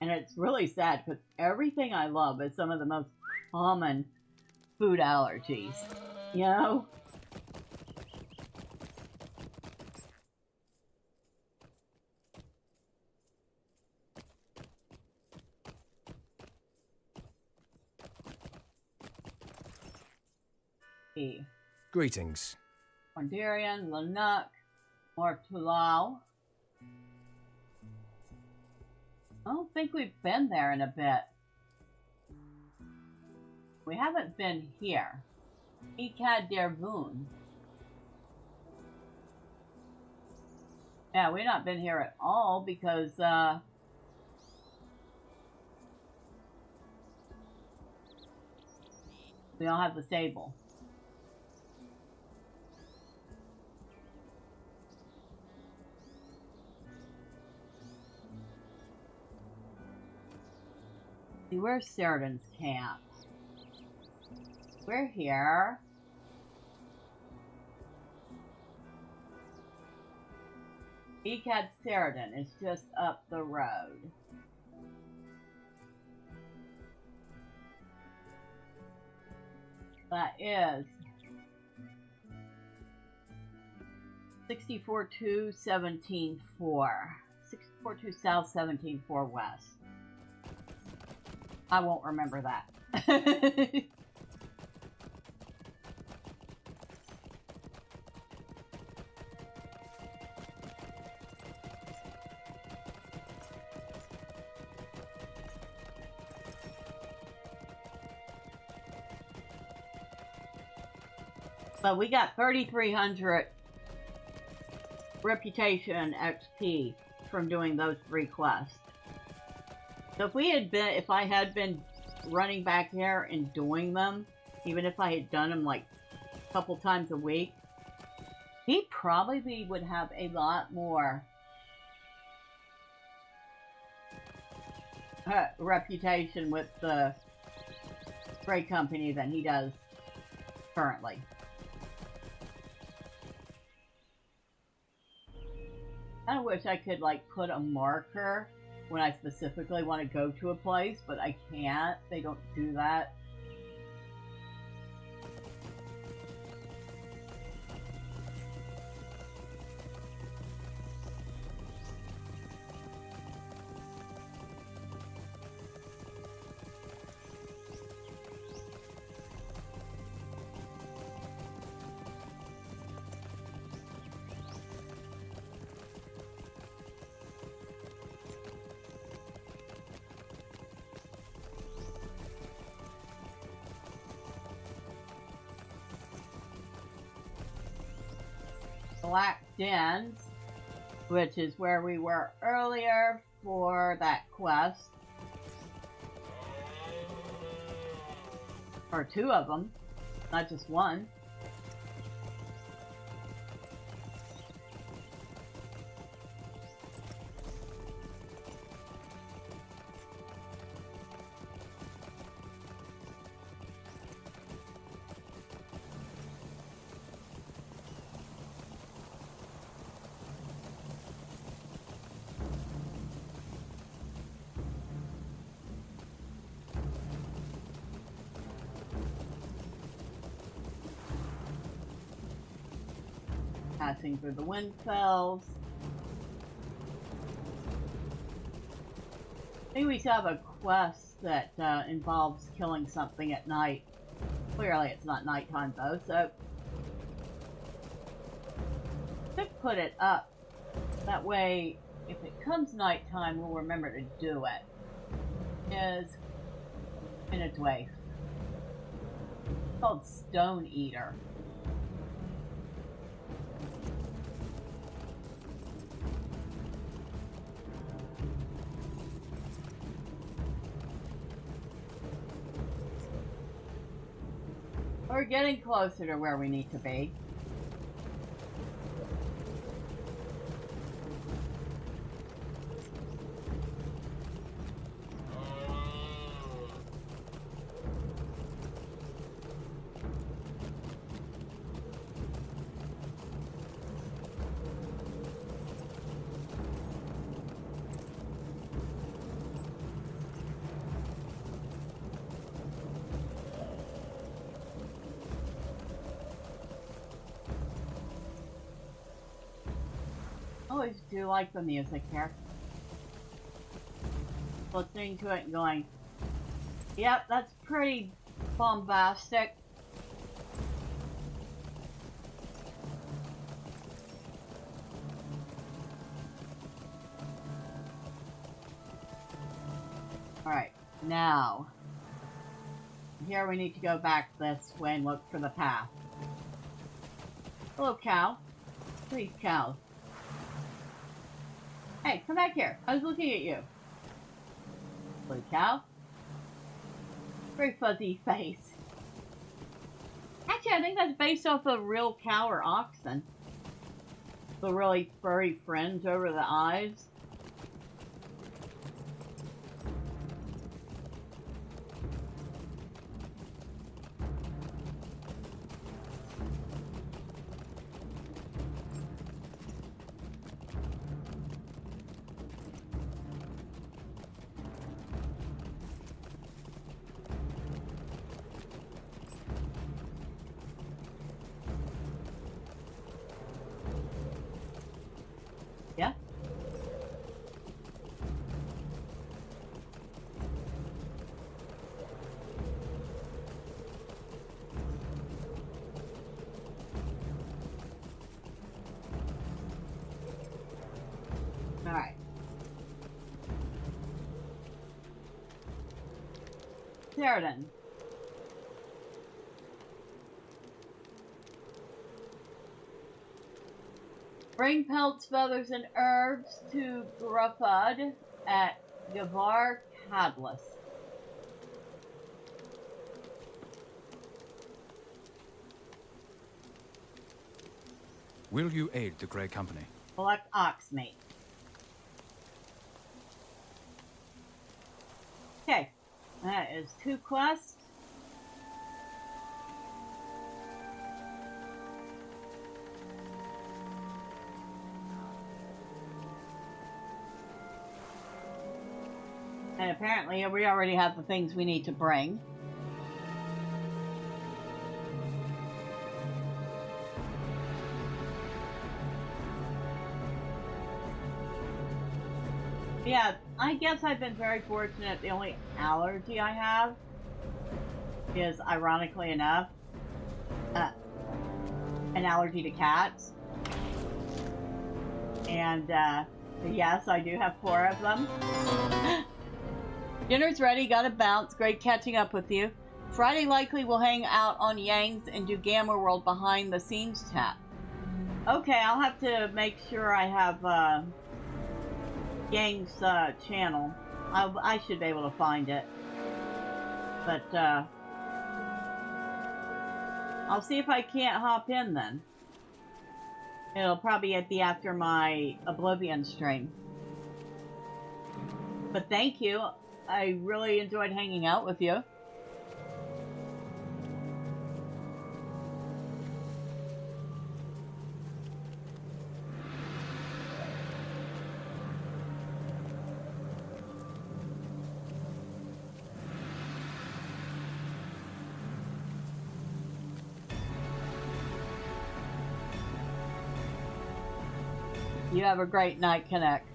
And it's really sad because everything I love is some of the most common food allergies, you know? Greetings. Mondarian, Lanuk, Mortulau. I don't think we've been there in a bit. We haven't been here. Ikad Dervun. Yeah, we've not been here at all because, we don't have the stable. See, where's Ceridan's camp? We're here. Ikad Ceridan is just up the road. That is 64-2, 17-4. 64-2 south, 17-4 west. I won't remember that. But we got 3,300 reputation XP from doing those 3 quests. So if I had been running back there and doing them, even if I had done them like a couple times a week, he probably would have a lot more reputation with the Grey Company than he does currently. I wish I could like put a marker when I specifically want to go to a place, but I can't. They don't do that. Black Dens, which is where we were earlier for that quest. Or two of them, not just one. Passing through the Windfells. I think we should have a quest that involves killing something at night. Clearly it's not nighttime though, so should put it up. That way, if it comes nighttime, we'll remember to do it. Is in its way. It's called Stone Eater. We're getting closer to where we need to be. Always do like the music here. Listening to it and going, yep, that's pretty bombastic. Alright, now, here we need to go back this way and look for the path. Hello, cow. Please, cow. Hey, come back here. I was looking at you. Blue cow. Very fuzzy face. Actually, I think that's based off a real cow or oxen. The really furry fringe over the eyes. Yeah? Alright. Sheridan. Bring pelts, feathers, and herbs to Grufud at Gavar Cadlis. Will you aid the Grey Company? Collect ox meat. Okay, that is 2 quests. And apparently we already have the things we need to bring. Yeah, I guess I've been very fortunate. The only allergy I have is, ironically enough, an allergy to cats. And yes, I do have 4 of them. Dinner's ready, gotta bounce. Great catching up with you. Friday likely we'll hang out on Yang's and do Gamma World behind the scenes chat. Okay, I'll have to make sure I have Gang's channel. I should be able to find it. But I'll see if I can't hop in then. It'll probably be after my Oblivion stream. But thank you. I really enjoyed hanging out with you. You have a great night, Connect.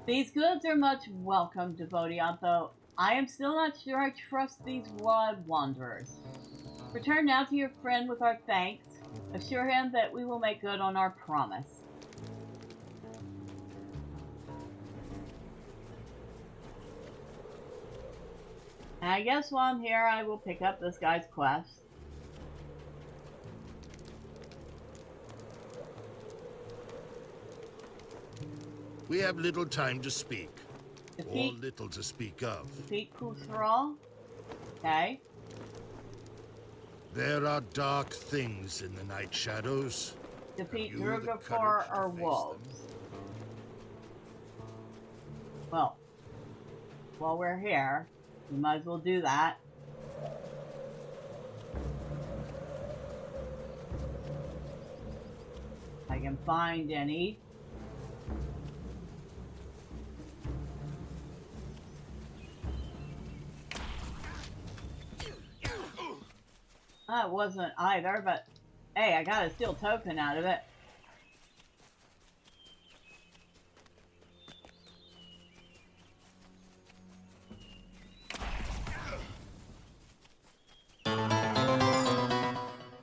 These goods are much welcome, devotee, although I am still not sure I trust these wild wanderers. Return now to your friend with our thanks. Assure him that we will make good on our promise. And I guess while I'm here, I will pick up this guy's quest. We have little time to speak. Defeat, or little to speak of. Defeat Khusral. Okay. There are dark things in the night shadows. Defeat Have you the Durgapur courage to or face wolves. them? Well, while we're here, we might as well do that. If I can find any. That wasn't either, but hey, I got a steel token out of it.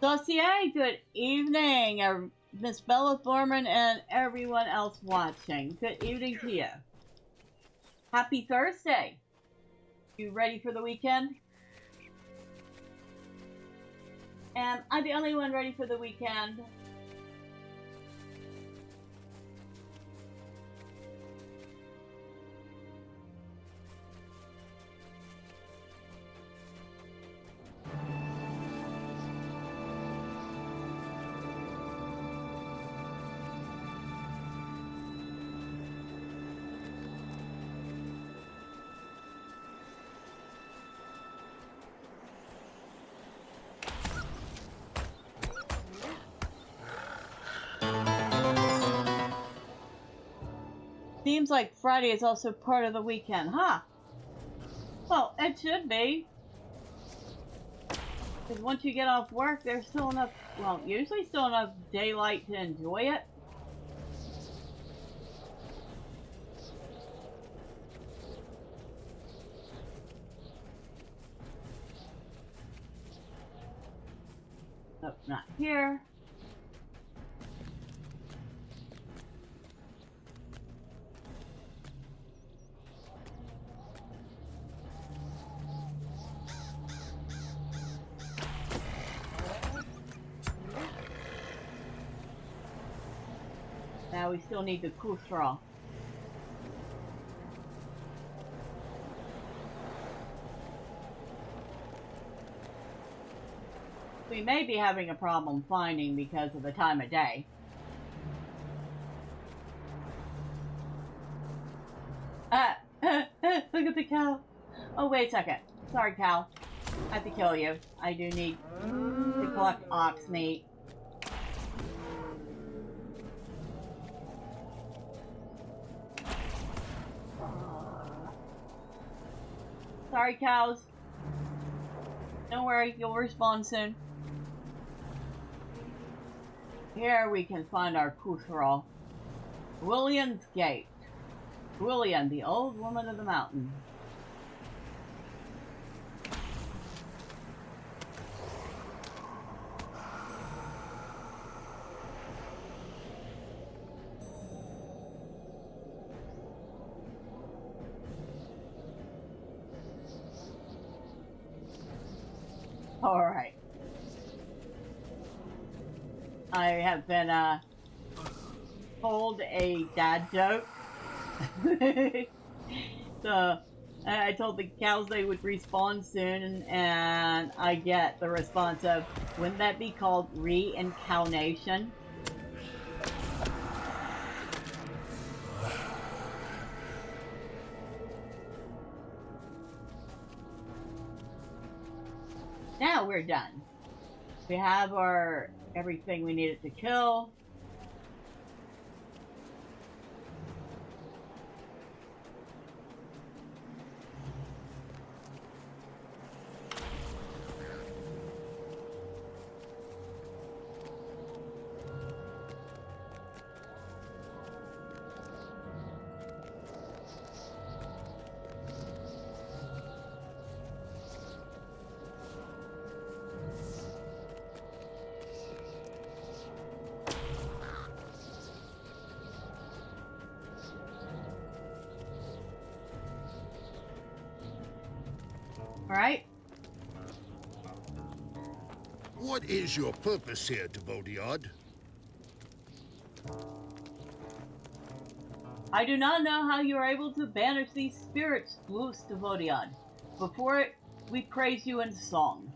Dossier, good evening, Miss Bella Thormurn and everyone else watching. Good evening to you. Happy Thursday. You ready for the weekend? Am I the only one ready for the weekend? Seems like Friday is also part of the weekend, huh? Well, it should be. Because once you get off work, there's still enough, well, usually still enough daylight to enjoy it. Nope, not here. Now we still need the Khusral. We may be having a problem finding because of the time of day. Look at the cow. Oh, wait a second. Sorry, cow. I have to kill you. I do need to collect ox meat. Sorry, cows. Don't worry, you'll respawn soon. Here we can find our Kuthral. William's Gate. William, the old woman of the mountain. Alright. I have been, told a dad joke. So, I told the cows they would respawn soon, and I get the response of, wouldn't that be called reincarnation? Now we're done. We have our everything we needed to kill. Alright. What is your purpose here, Devodiad? I do not know how you are able to banish these spirits, Glus Devodiad. Before it, we praise you in song.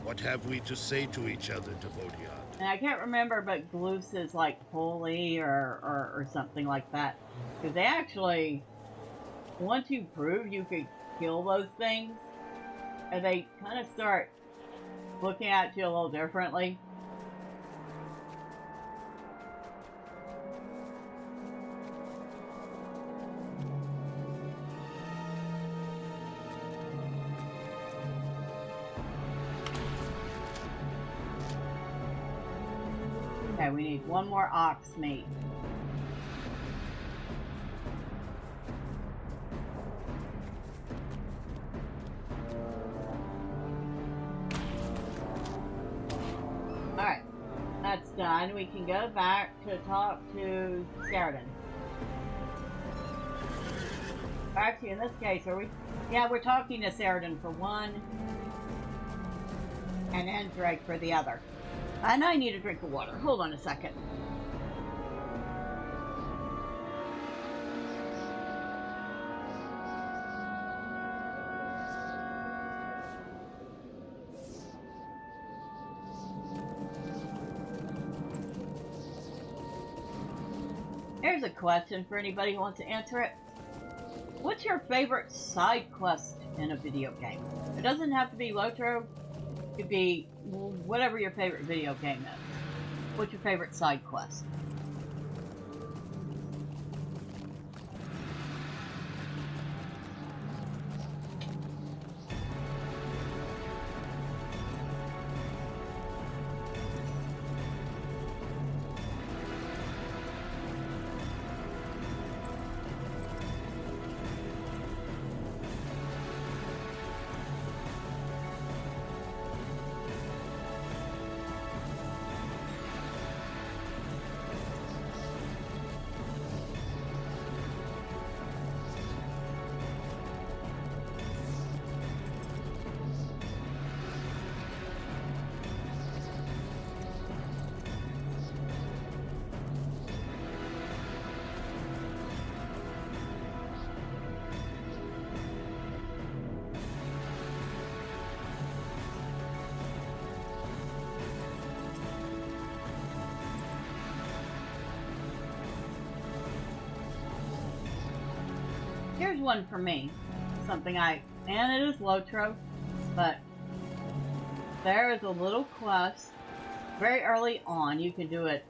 What have we to say to each other, Devodiad? And I can't remember, but Glus is like holy or something like that. Because they actually, once you prove you could kill those things, and they kind of start looking at you a little differently. Okay, we need one more ox meat. Alright, that's done. We can go back to talk to Sheridan. Actually, in this case, are we? Yeah, we're talking to Sheridan for one, and then Drake for the other. And I need a drink of water. Hold on a second. Here's a question for anybody who wants to answer it. What's your favorite side quest in a video game? It doesn't have to be LOTRO. It could be whatever your favorite video game is. What's your favorite side quest? Here's one for me. Something and it is LOTRO, but there is a little quest very early on. You can do it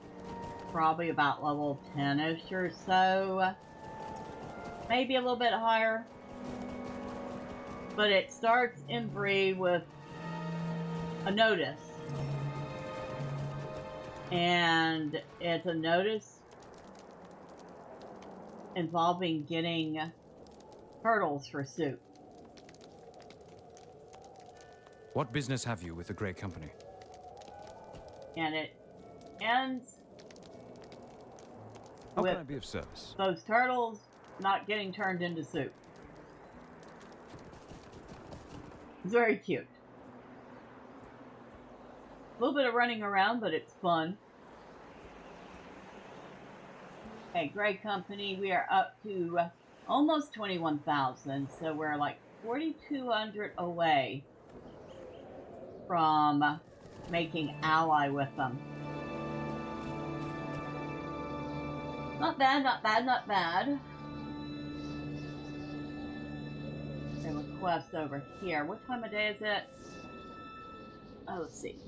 probably about level 10-ish or so. maybe a little bit higher. But it starts in Bree with a notice. And it's a notice involving getting turtles for soup. What business have you with the Grey Company? And it ends How with can I be of service? those turtles not getting turned into soup. It's very cute. A little bit of running around, but it's fun. Okay, Grey Company, we are up to almost 21,000, so we're like 4,200 away from making ally with them. Not bad, not bad, not bad. There's a quest over here. What time of day is it? Oh, let's see.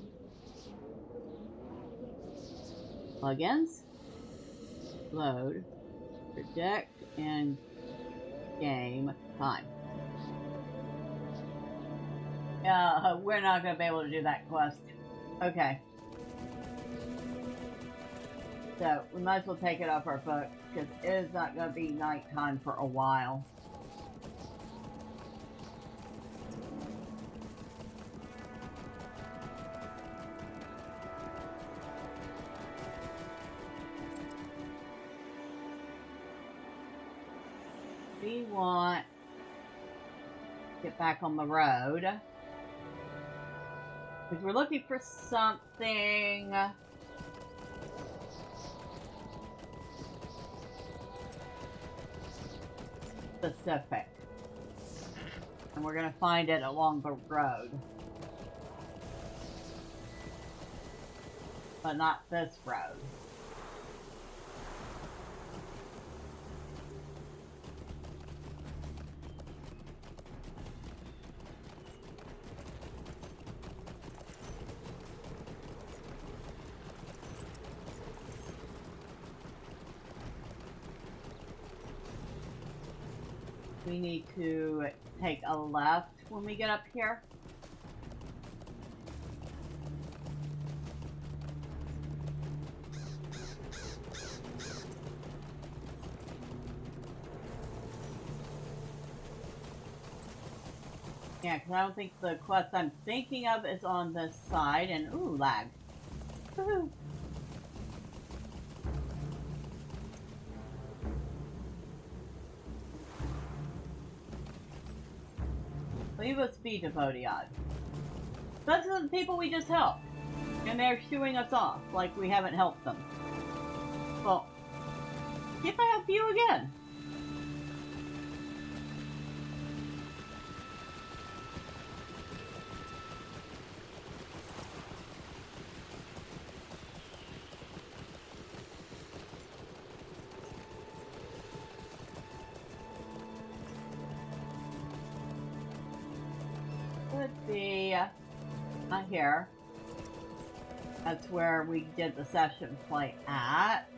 Plugins. Load. Predict. And game time. We're not going to be able to do that quest. Okay. So, we might as well take it off our book, because it is not going to be nighttime for a while. We want to get back on the road. Because we're looking for something specific. And we're going to find it along the road. But not this road. We need to take a left when we get up here. Yeah, because I don't think the quest I'm thinking of is on this side, and ooh, lag. Woohoo! Leave us be, Devodiad. Those are the people we just helped. And they're shooing us off like we haven't helped them. Well, see if I help you again. Could be not here. That's where we did the session play at.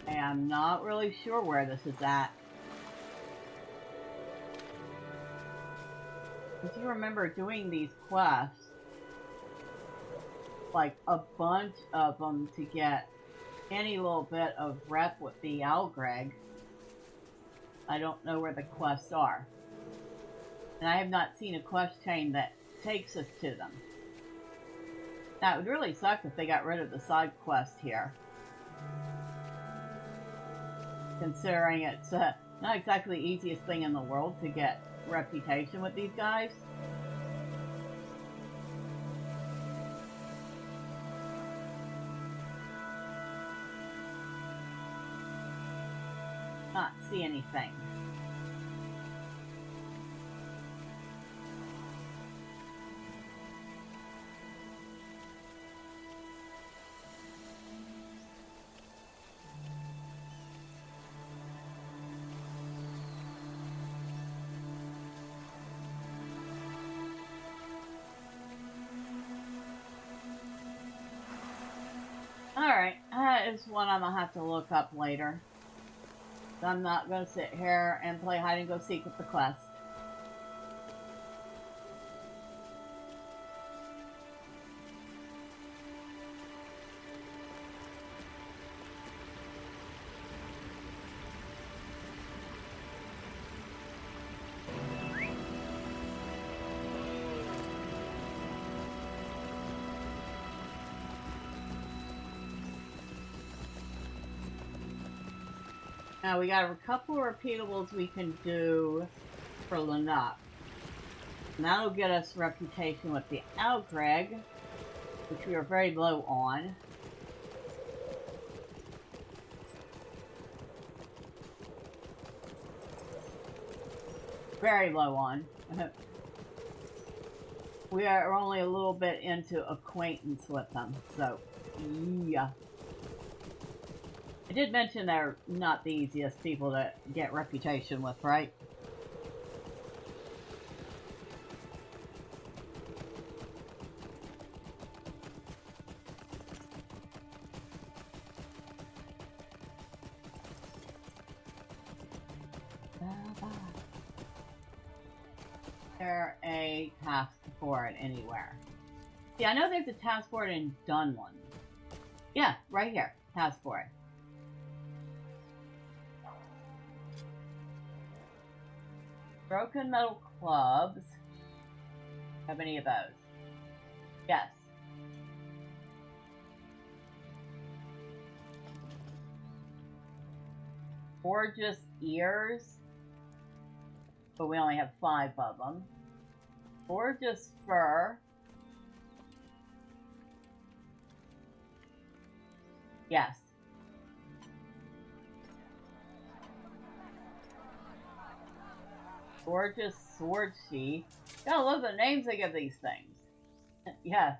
And I'm not really sure where this is at. If you remember doing these quests, like a bunch of them to get any little bit of rep with the Algraig. I don't know where the quests are. And I have not seen a quest chain that takes us to them. That would really suck if they got rid of the side quest here. Considering it's not exactly the easiest thing in the world to get reputation with these guys. Not see anything. Alright, that is one I'm gonna have to look up later. I'm not gonna sit here and play hide and go seek with the quest. Now we got a couple of repeatables we can do for Lanok. And that'll get us reputation with the Algraig, which we are very low on. Very low on. We are only a little bit into acquaintance with them, so yeah. I did mention they're not the easiest people to get reputation with, right? There a task for it anywhere? See, I know there's a task for it in Dunlun. Yeah, right here. Task for it. Broken metal clubs. Have any of those? Yes. Gorgeous ears. But we only have 5 of them. Gorgeous fur. Yes. Gorgeous sword sheath. Gotta love the names they give these things. Yes.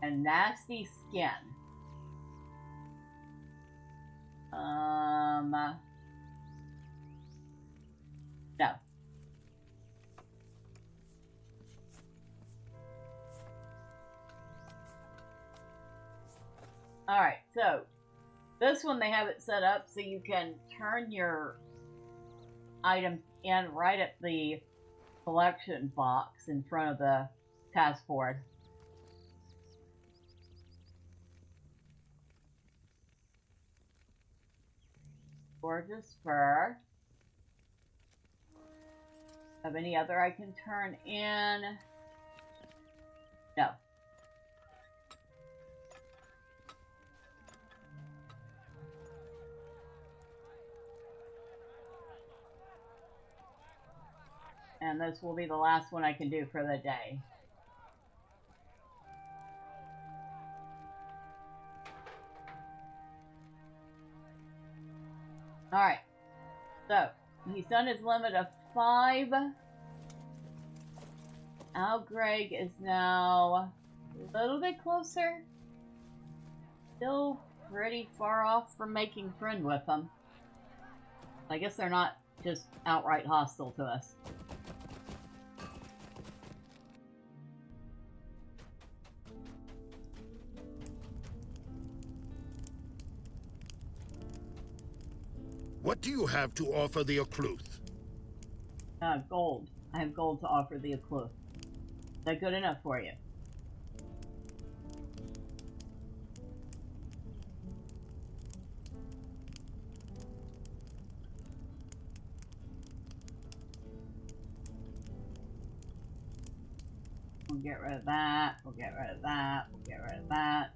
And nasty skin. No. Alright, so this one they have it set up so you can turn your items in right at the collection box in front of the task board. Gorgeous fur. Have any other I can turn in? No. And this will be the last one I can do for the day. Alright. So, he's done his limit of 5. Algraig is now a little bit closer. Still pretty far off from making friend with them. I guess they're not just outright hostile to us. What do you have to offer the Occluth? Gold. I have gold to offer the Occluth. Is that good enough for you? We'll get rid of that. We'll get rid of that. We'll get rid of that.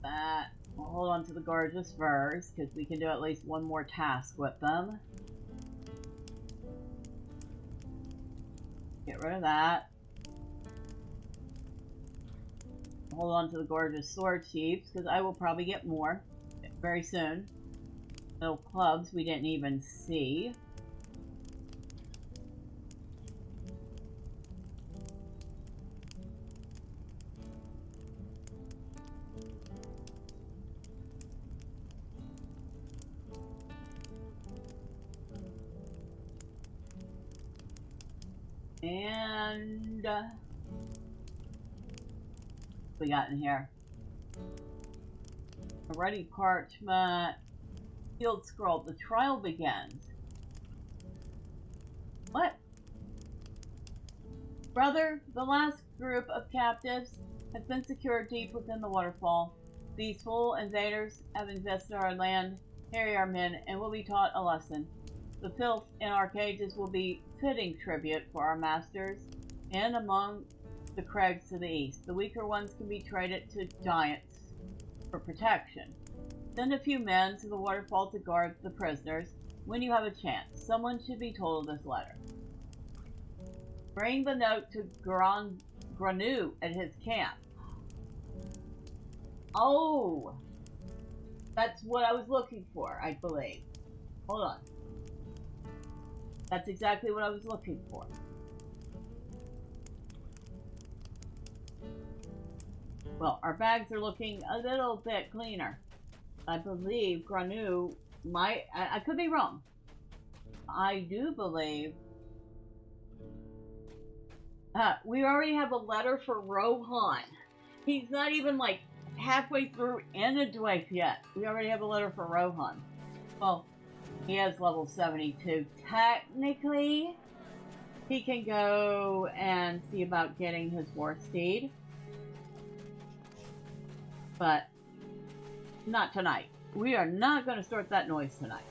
That. We'll hold on to the gorgeous furs, because we can do at least one more task with them. Get rid of that. Hold on to the gorgeous sword sheaths, because I will probably get more very soon. Little clubs we didn't even see. And What we got in here? A ready parchment. Field scroll. The trial begins. What? Brother, the last group of captives has been secured deep within the waterfall. These foul invaders have infested our land, harry our men, and will be taught a lesson. The filth in our cages will be fitting tribute for our masters, and among the crags to the east. The weaker ones can be traded to giants for protection. Send a few men to the waterfall to guard the prisoners. When you have a chance, someone should be told of this letter. Bring the note to Granu at his camp. Oh! That's what I was looking for, I believe. Hold on. That's exactly what I was looking for. Well, our bags are looking a little bit cleaner. I believe Granu might... I could be wrong. I do believe... we already have a letter for Rohan. He's not even like halfway through Imladris yet. We already have a letter for Rohan. Well, he has level 72. Technically, he can go and see about getting his war steed. But not tonight. We are not going to start that noise tonight.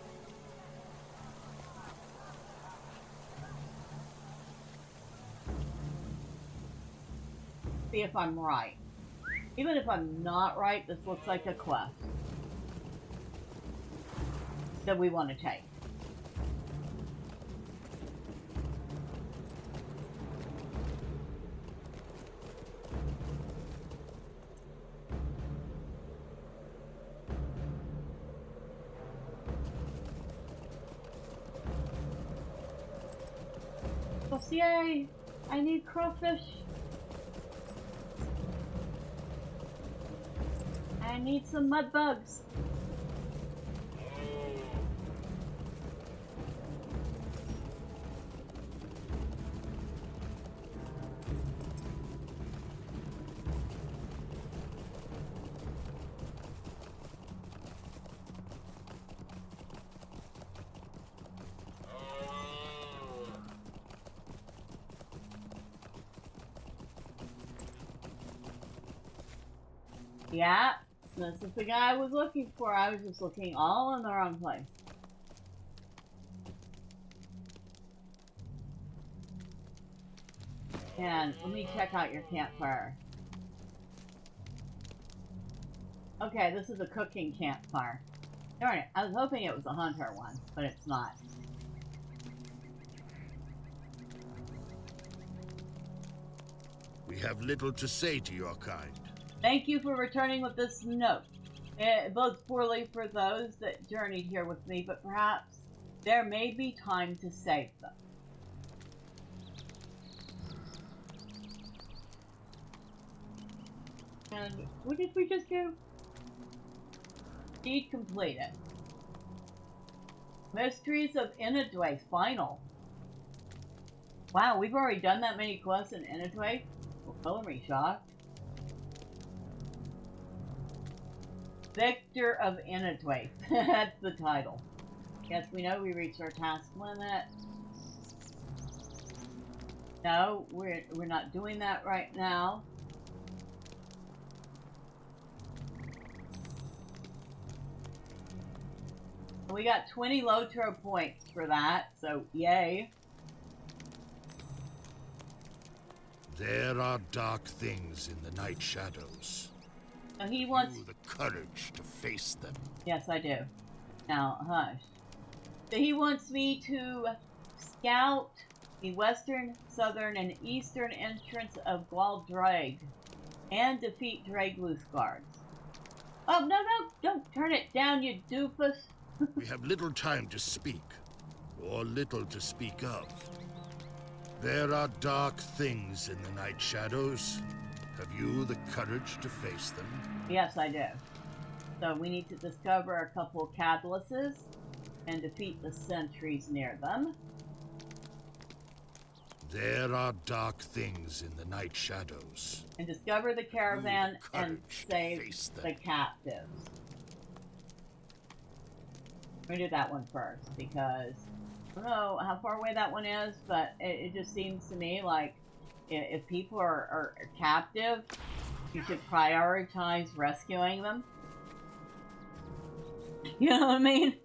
See if I'm right. Even if I'm not right, this looks like a quest that we want to take. Dossier! I need crawfish! I need some mud bugs. Yeah. This is the guy I was looking for. I was just looking all in the wrong place. And let me check out your campfire. Okay, this is a cooking campfire. Darn it, I was hoping it was a hunter one, but it's not. We have little to say to your kind. Thank you for returning with this note. It bodes poorly for those that journeyed here with me, but perhaps there may be time to save them. And what did we just do? Deed completed. Mysteries of Imladris final. Wow, we've already done that many quests in Imladris? Well, color me shocked. Victor of Imladris. That's the title. Yes, we know we reached our task limit. No, we're not doing that right now. We got 20 LOTRO points for that, so yay. There are dark things in the night shadows. So he wants... You the courage to face them. Yes, I do. Now, hush. So he wants me to scout the western, southern, and eastern entrance of Algraig and defeat Draeglu's guards. Oh, no, don't turn it down, you doofus. We have little time to speak, or little to speak of. There are dark things in the night shadows. Have you the courage to face them? Yes, I do. So we need to discover a couple of catalysts and defeat the sentries near them. There are dark things in the night shadows. And discover the caravan and Courage to save face them. the captives. Let me do that one first, because I don't know how far away that one is, but it just seems to me like if people are captive, you should prioritize rescuing them. You know what I mean?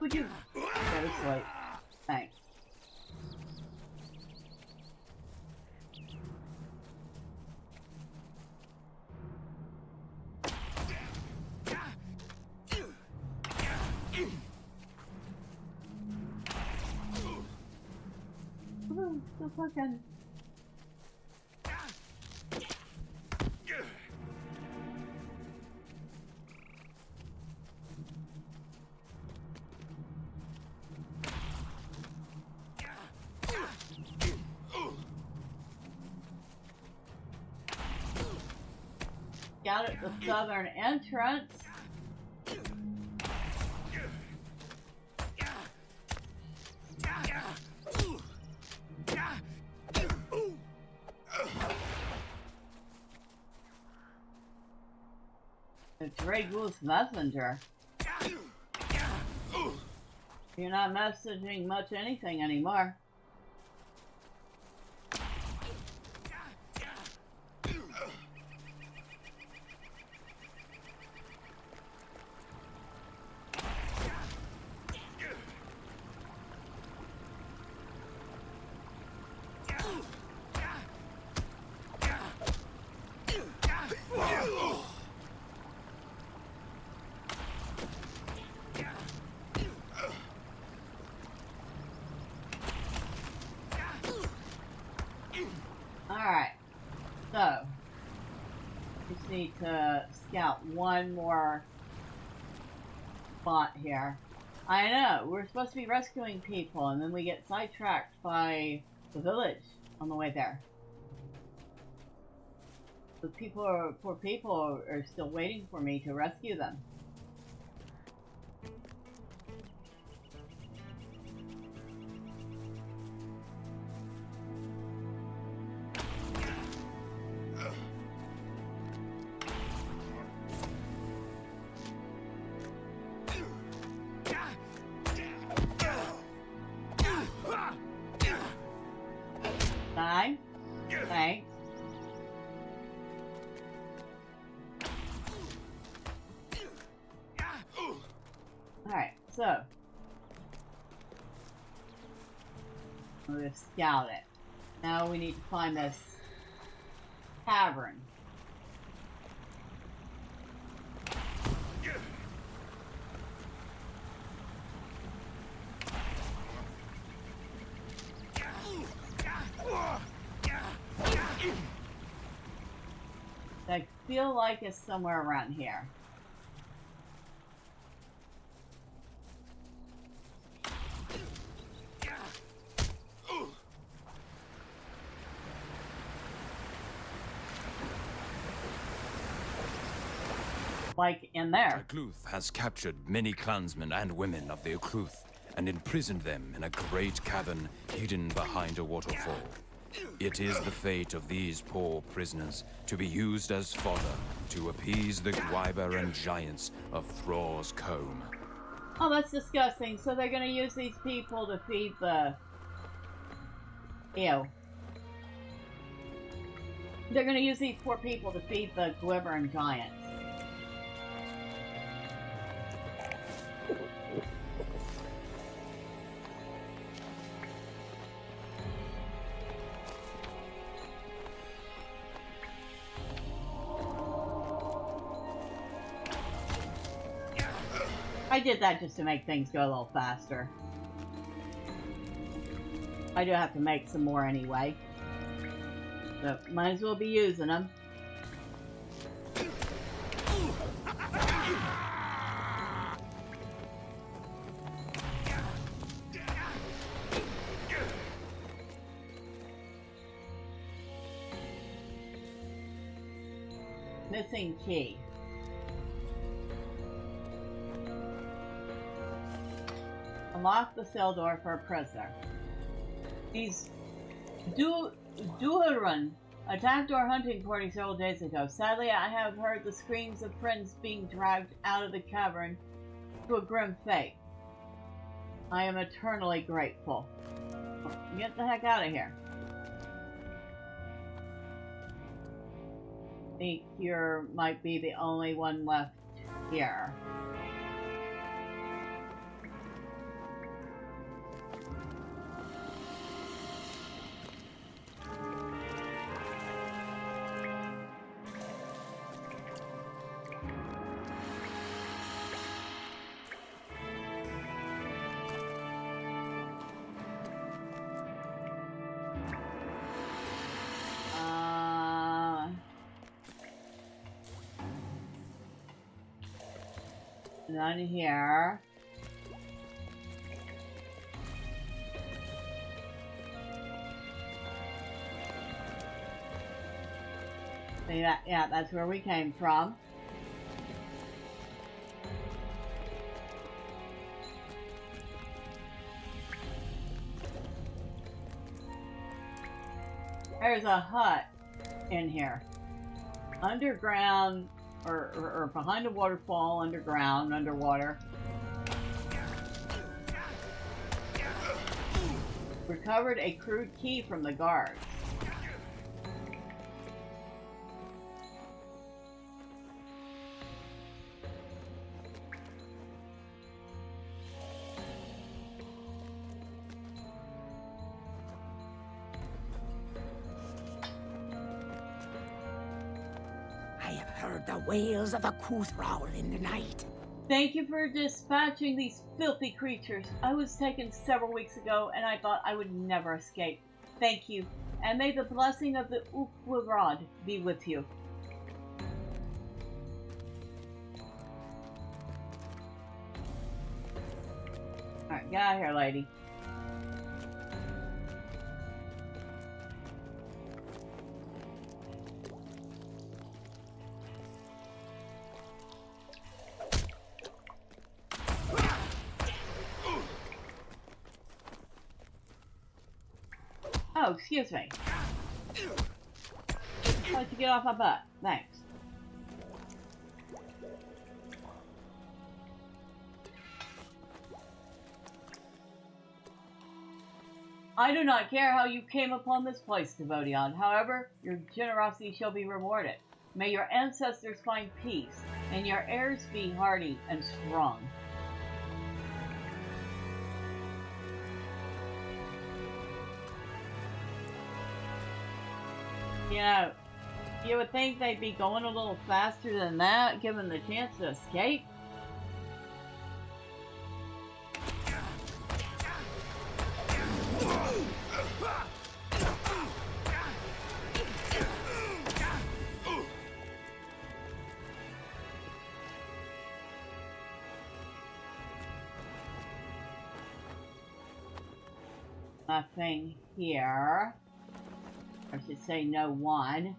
Would you go to sleep? Thanks. Ooh, so fucking. Out at the southern entrance. The Drago's messenger. You're not messaging much anything anymore. Alright, so just need to scout one more spot here. I know, we're supposed to be rescuing people and then we get sidetracked by the village on the way there. The poor people are still waiting for me to rescue them. Thanks. Alright, so we'll scout it. Now we need to find this tavern. I feel like it's somewhere around here. Like in there. Dragluth has captured many clansmen and women of the Okluth and imprisoned them in a great cavern hidden behind a waterfall. It is the fate of these poor prisoners to be used as fodder to appease the Gwyber and giants of Thror's Comb. Oh, that's disgusting. So they're gonna use these people to feed the... Ew. They're gonna use these poor people to feed the Gwyber and giants. I did that just to make things go a little faster. I do have to make some more anyway. So, might as well be using them. Missing key. Unlock the cell door for a prisoner. These Dunedain attacked our hunting party several days ago. Sadly, I have heard the screams of friends being dragged out of the cavern to a grim fate. I am eternally grateful. Get the heck out of here. I think you might be the only one left here. None here. See that? Yeah, that's where we came from. There's a hut in here. Underground. Or behind a waterfall, underground, underwater. Recovered a crude key from the guards. The wails of the Kuthraul in the night. Thank you for dispatching these filthy creatures. I was taken several weeks ago, and I thought I would never escape. Thank you, and may the blessing of the Elrond be with you. Alright, get out of here, lady. Oh, excuse me. Why don't you get off my butt? Thanks. I do not care how you came upon this place, Devodion. However, your generosity shall be rewarded. May your ancestors find peace, and your heirs be hardy and strong. You know, you would think they'd be going a little faster than that, given the chance to escape. Nothing here. I should say no one.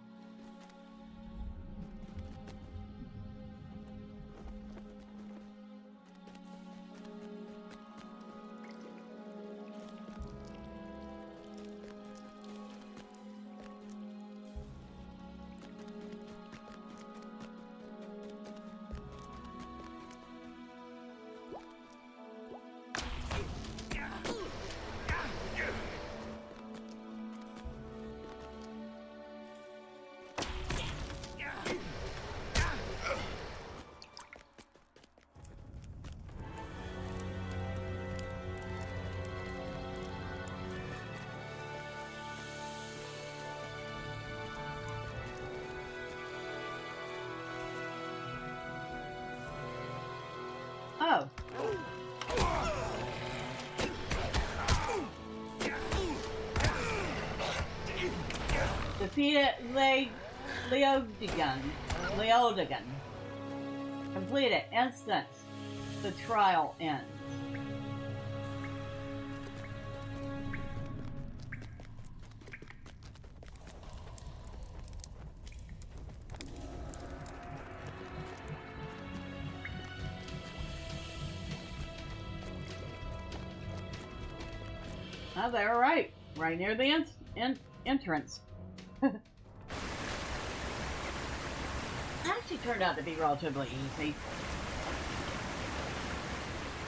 Oh. Defeated Leodegan. Completed. Instant. The trial ends. Oh, they're right near the entrance. Actually turned out to be relatively easy.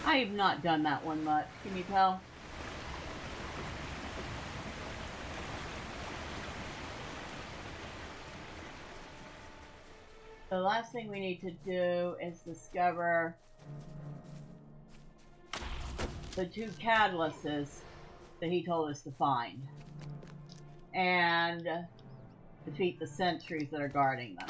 I have not done that one much, can you tell? The last thing we need to do is discover the 2 catalysts that he told us to find. And defeat the sentries that are guarding them.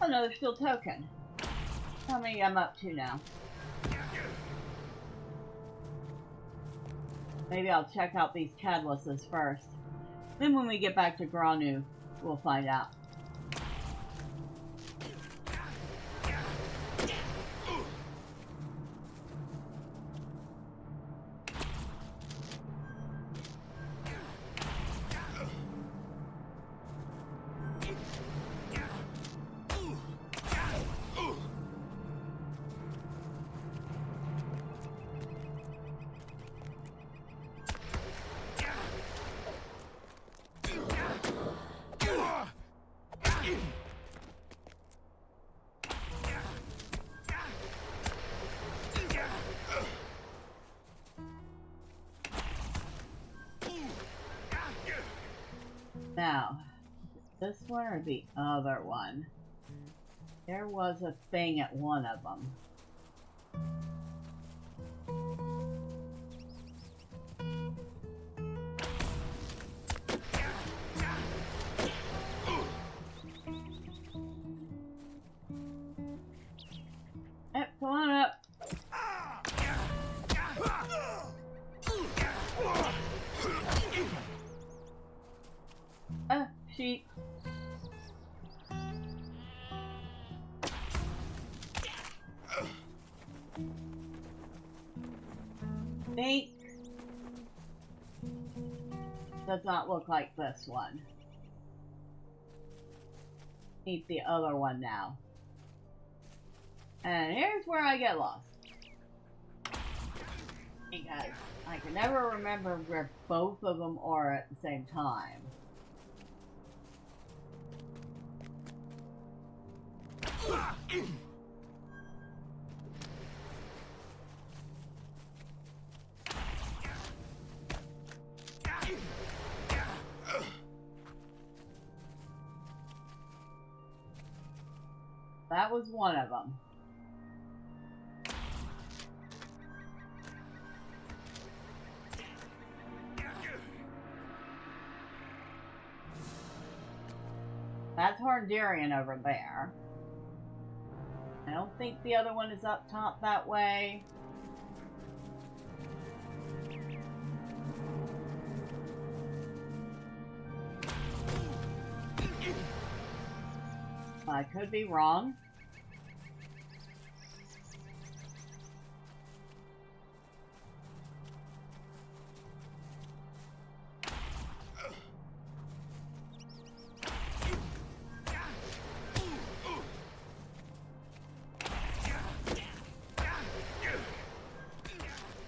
Oh no, there's still token. How many I'm up to now? Maybe I'll check out these catalysts first. Then when we get back to Granu, we'll find out. Now, this one or the other one? There was a thing at one of them. Yep, come on up. Sheep. Think. Does not look like this one. Need the other one now. And here's where I get lost. Because I can never remember where both of them are at the same time. That was one of them. That's Hardarian over there. I don't think the other one is up top that way. I could be wrong.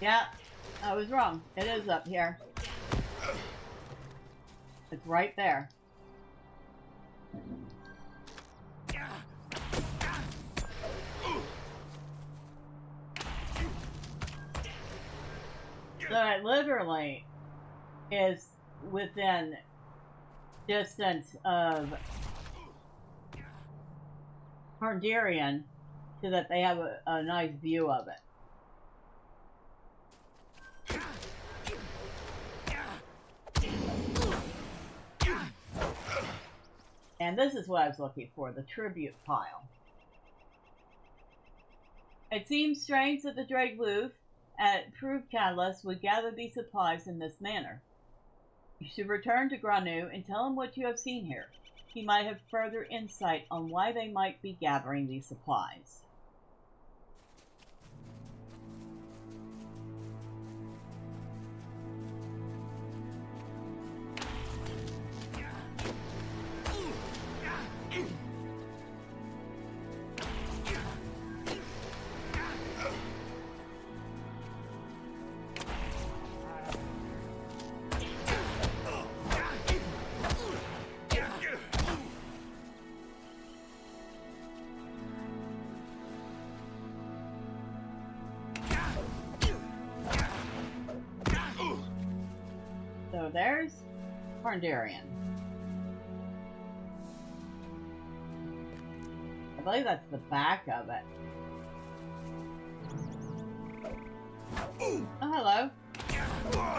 Yeah, I was wrong. It is up here. It's right there. So it literally is within distance of Hardirian so that they have a nice view of it. And this is what I was looking for, the tribute pile. It seems strange that the Dragluth at Proved Catalyst would gather these supplies in this manner. You should return to Granu and tell him what you have seen here. He might have further insight on why they might be gathering these supplies. So there's Hardirian. I believe that's the back of it. Oh, hello.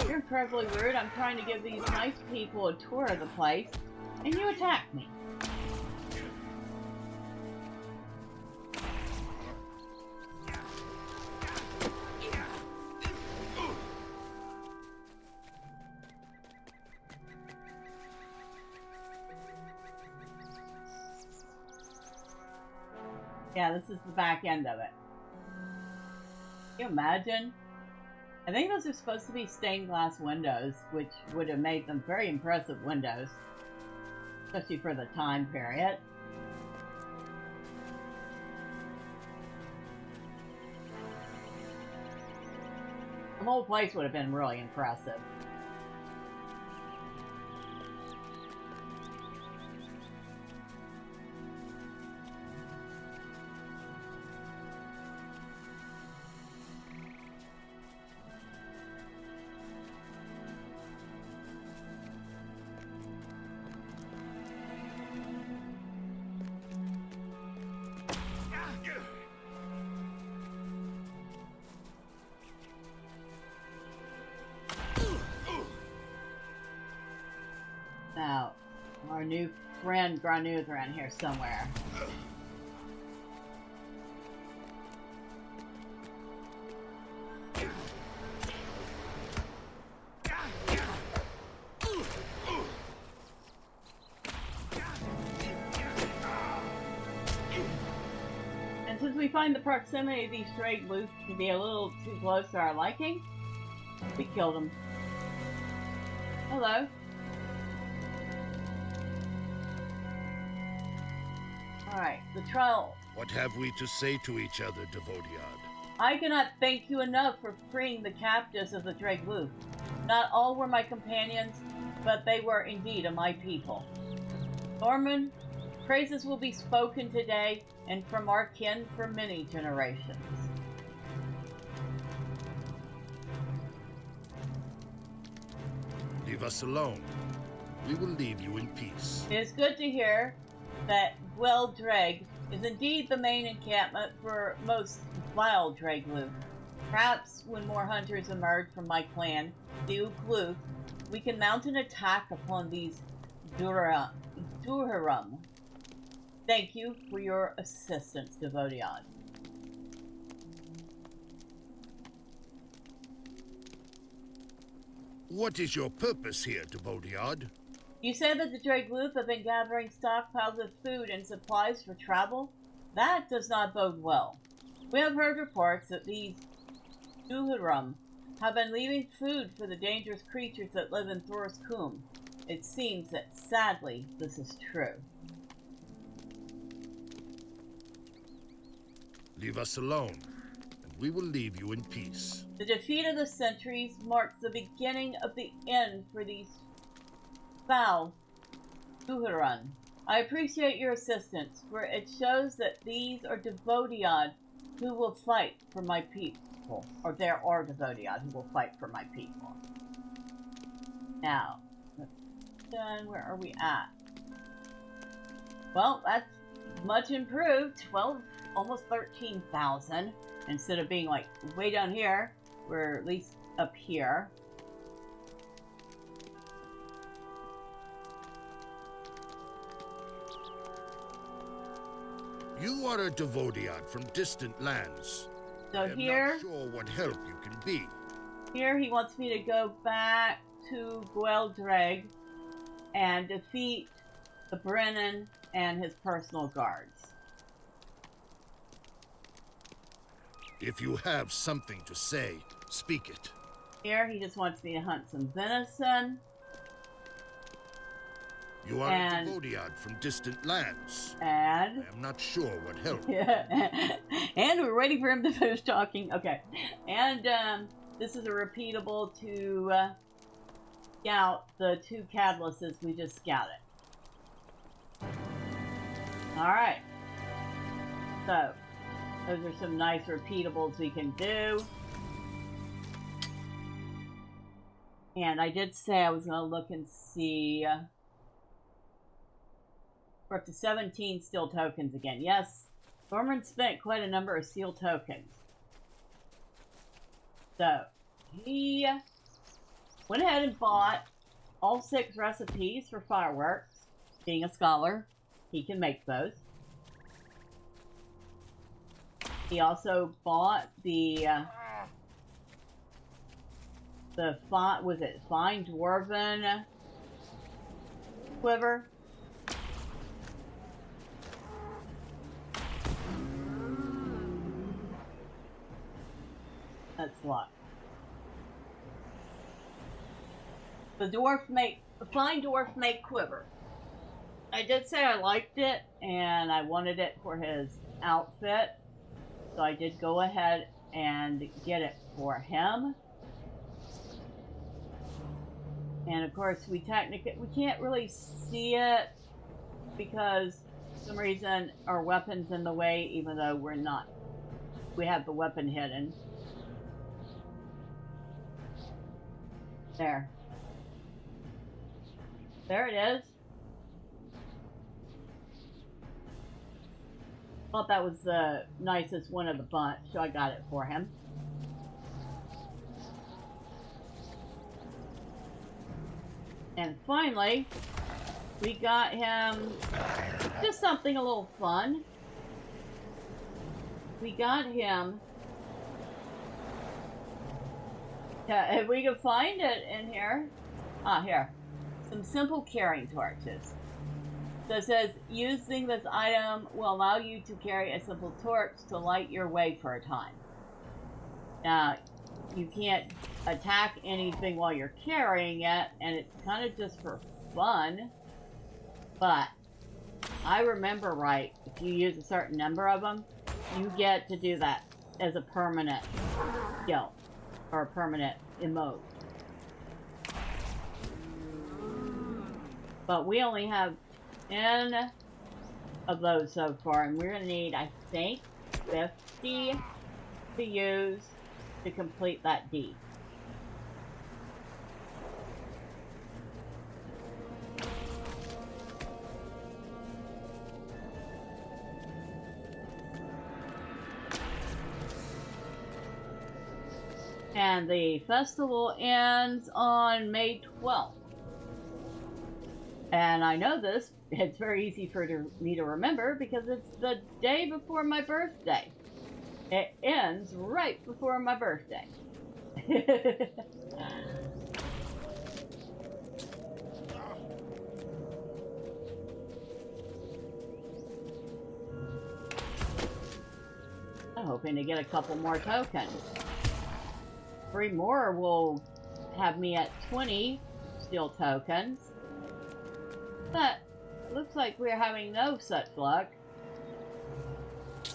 You're incredibly rude. I'm trying to give these nice people a tour of the place, and you attack me. Yeah, this is the back end of it. Can you imagine? I think those are supposed to be stained glass windows, which would have made them very impressive windows, especially for the time period. The whole place would have been really impressive. Now, our new friend Granu's around here somewhere. And since we find the proximity of these Dragluth to be a little too close to our liking, we killed them. Hello. Alright, the trial. What have we to say to each other, Devodiad? I cannot thank you enough for freeing the captives of the Dragluth. Not all were my companions, but they were indeed of my people. Thormurn, praises will be spoken today, and from our kin for many generations. Leave us alone. We will leave you in peace. It is good to hear that Dreg is indeed the main encampment for most vile Dragluth. Perhaps when more hunters emerge from my clan, the Ukluth, we can mount an attack upon these Duharum. Thank you for your assistance, Devodiad. What is your purpose here, Devodiad? You said that the Dragluth have been gathering stockpiles of food and supplies for travel? That does not bode well. We have heard reports that these Duharum have been leaving food for the dangerous creatures that live in Thoraskum. It seems that, sadly, this is true. Leave us alone, and we will leave you in peace. The defeat of the sentries marks the beginning of the end for these foul Thormurn. I appreciate your assistance, for it shows that these are Devodiad who will fight for my people. Or there are Devodiad who will fight for my people. Now, done. Where are we at? Well, that's much improved. 12, almost 13,000. Instead of being like way down here, we're at least up here. You are a Devodiad from distant lands. So I am here, not sure what help you can be. here he wants me to go back to Algraig and defeat the Brennan and his personal guards. If you have something to say, speak it. Here he just wants me to hunt some venison. You are a Devodiad from distant lands. And I am not sure what help. and we're waiting for him to finish talking. Okay. And this is a repeatable to scout the 2 catalysts we just scouted. Alright. So, those are some nice repeatables we can do. And I did say I was going to look and see... we're up to 17 steel tokens again. Yes, Thormurn spent quite a number of steel tokens. So, he went ahead and bought all 6 recipes for fireworks. Being a scholar, he can make those. He also bought the fine dwarven quiver. That's luck. The fine dwarf make quiver. I did say I liked it and I wanted it for his outfit, so I did go ahead and get it for him. And of course, we can't really see it because for some reason our weapon's in the way, even though we have the weapon hidden. There it is. Thought that was the nicest one of the bunch, so I got it for him. And finally, we got him just something a little fun. We got him... if we could find it in here. Ah, here. Some simple carrying torches. So it says, using this item will allow you to carry a simple torch to light your way for a time. Now, you can't attack anything while you're carrying it, and it's kind of just for fun. But, I remember right, if you use a certain number of them, you get to do that as a permanent skill. Or a permanent emote. But we only have 10 of those so far, and we're going to need, I think, 50 to use to complete that deed. And the festival ends on May 12th. And I know this, it's very easy for me to remember because it's the day before my birthday. It ends right before my birthday. I'm hoping to get a couple more tokens. 3 more will have me at 20 steel tokens. But looks like we're having no such luck.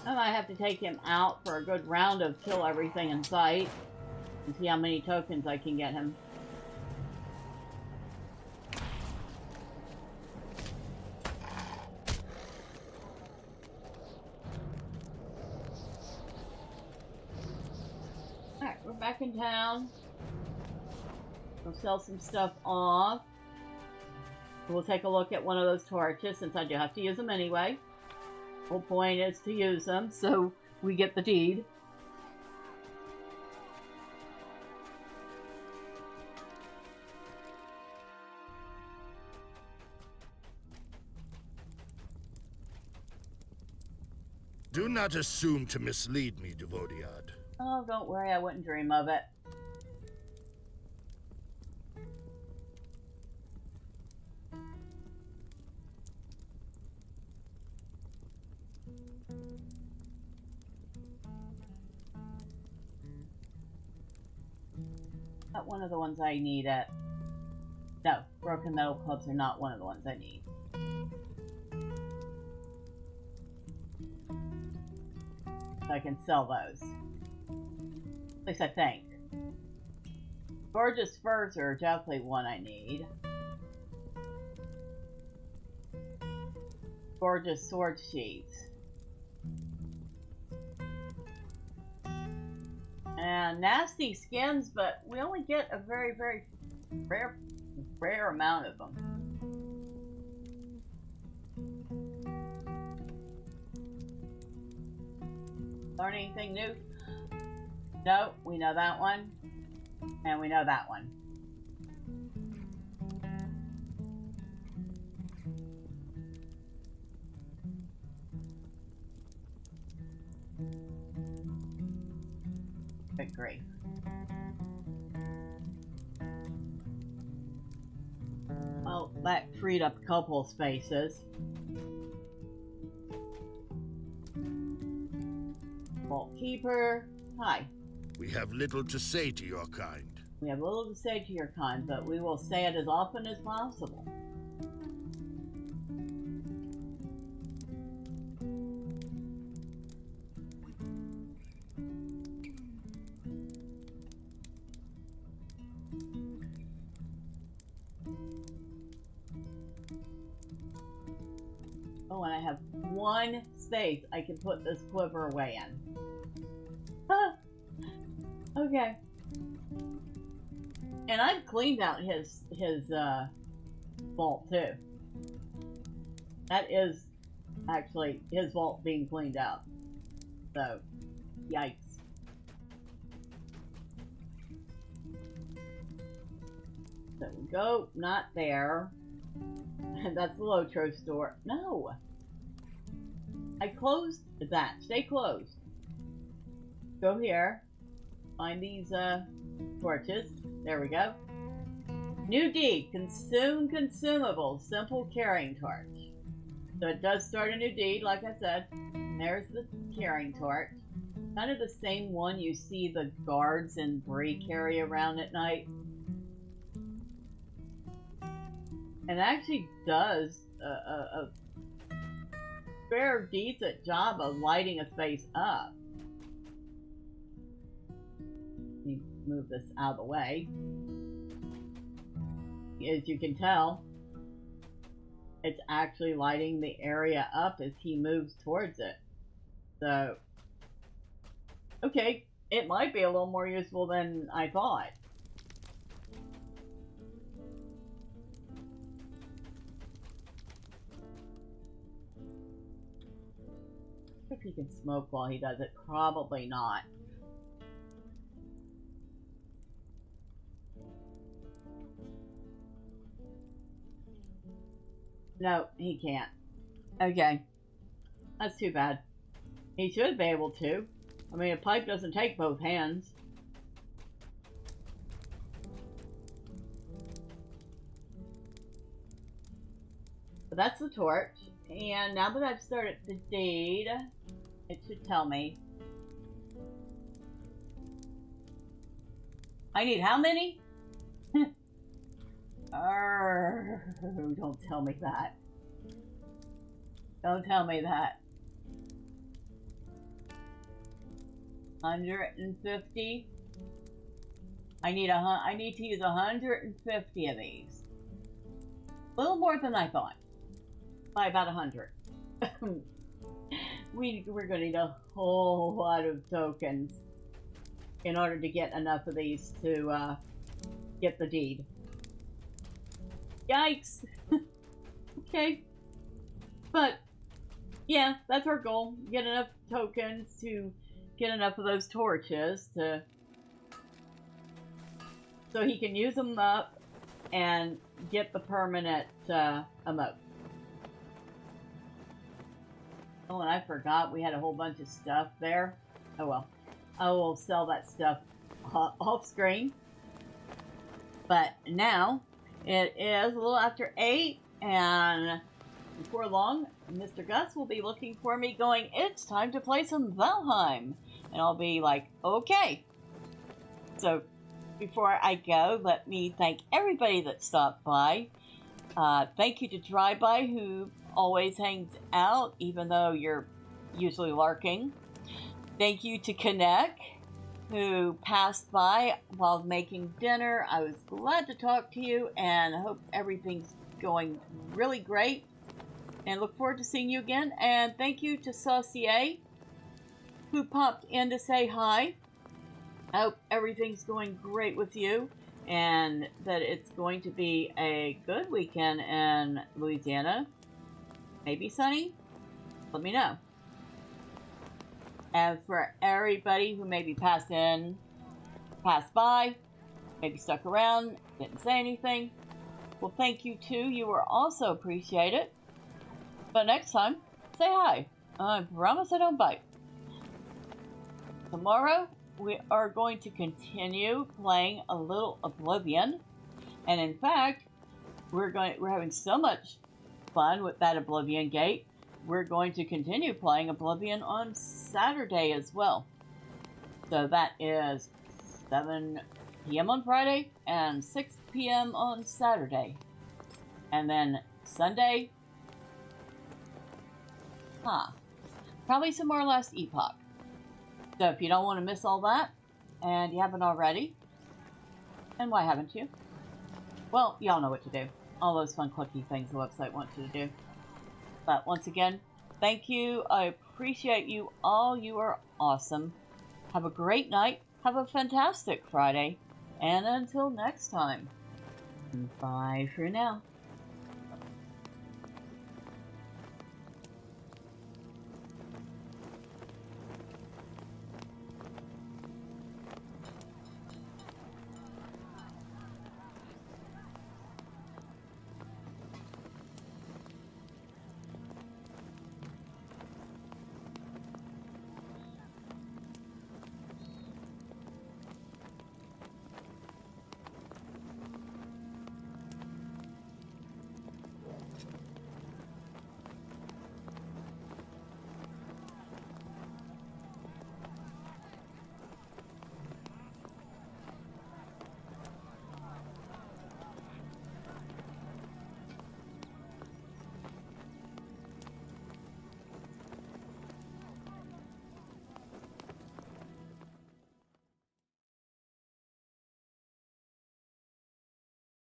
I might have to take him out for a good round of kill everything in sight and see how many tokens I can get him. Alright, we're back in town. We'll sell some stuff off. We'll take a look at one of those torches since I do have to use them anyway. Whole point is to use them so we get the deed. Do not assume to mislead me, Devodiad. Oh, don't worry, I wouldn't dream of it. Not one of the ones I need at... No, broken metal clubs are not one of the ones I need. So I can sell those. At least I think. Gorgeous furs are definitely one I need. Gorgeous sword sheaths. And nasty skins, but we only get a very, very rare amount of them. Learn anything new? No, we know that one. And we know that one. Good grief. Well, that freed up a couple of spaces. Vault Keeper. Hi. We have little to say to your kind. We have little to say to your kind, but we will say it as often as possible. Oh, and I have one space I can put this quiver away in. Ah, okay. And I've cleaned out his vault too. That is actually his vault being cleaned out. So, yikes. So we go, not there. And that's the LOTRO store. No! I closed that. Stay closed. Go here. Find these torches. There we go. New deed. Consume consumables. Simple carrying torch. So it does start a new deed, like I said. And there's the carrying torch. Kind of the same one you see the guards in Bree carry around at night. And actually does a fair decent job of lighting a space up. Let me move this out of the way. As you can tell, it's actually lighting the area up as he moves towards it. So, okay, it might be a little more useful than I thought. If he can smoke while he does it, probably not. No, he can't. Okay. That's too bad. He should be able to. I mean, a pipe doesn't take both hands. But that's the torch. And now that I've started the deed, it should tell me. I need how many? Don't tell me that. Don't tell me that. 150. I need to use 150 of these. A little more than I thought. By about 100. We're going to need a whole lot of tokens in order to get enough of these to get the deed. Yikes! Okay. But, yeah, that's our goal. Get enough tokens to get enough of those torches to... so he can use them up and get the permanent emote. Oh, and I forgot we had a whole bunch of stuff there. Oh well. I will sell that stuff off screen. But now, it is a little after 8, and before long, Mr. Gus will be looking for me going, it's time to play some Valheim. And I'll be like, okay. So, before I go, let me thank everybody that stopped by. Thank you to Dryby, who always hangs out, even though you're usually lurking. Thank you to Connect, who passed by while making dinner. I was glad to talk to you, and I hope everything's going really great. And look forward to seeing you again. And thank you to Saucier, who popped in to say hi. I hope everything's going great with you, and that it's going to be a good weekend in Louisiana. Maybe sunny? Let me know. And for everybody who maybe passed by, maybe stuck around, didn't say anything, well, thank you too. You were also appreciated. But next time, say hi. I promise I don't bite. Tomorrow, we are going to continue playing a little Oblivion. And in fact, we're having so much fun with that Oblivion gate. We're going to continue playing Oblivion on Saturday as well. So that is 7 p.m. on Friday and 6 p.m. on Saturday. And then Sunday, probably some more Last Epoch. So if you don't want to miss all that, and you haven't already, and why haven't you? Well, y'all know what to do. All those fun clicky things the website wants you to do. But once again, thank you. I appreciate you all. You are awesome. Have a great night. Have a fantastic Friday. And until next time, bye for now.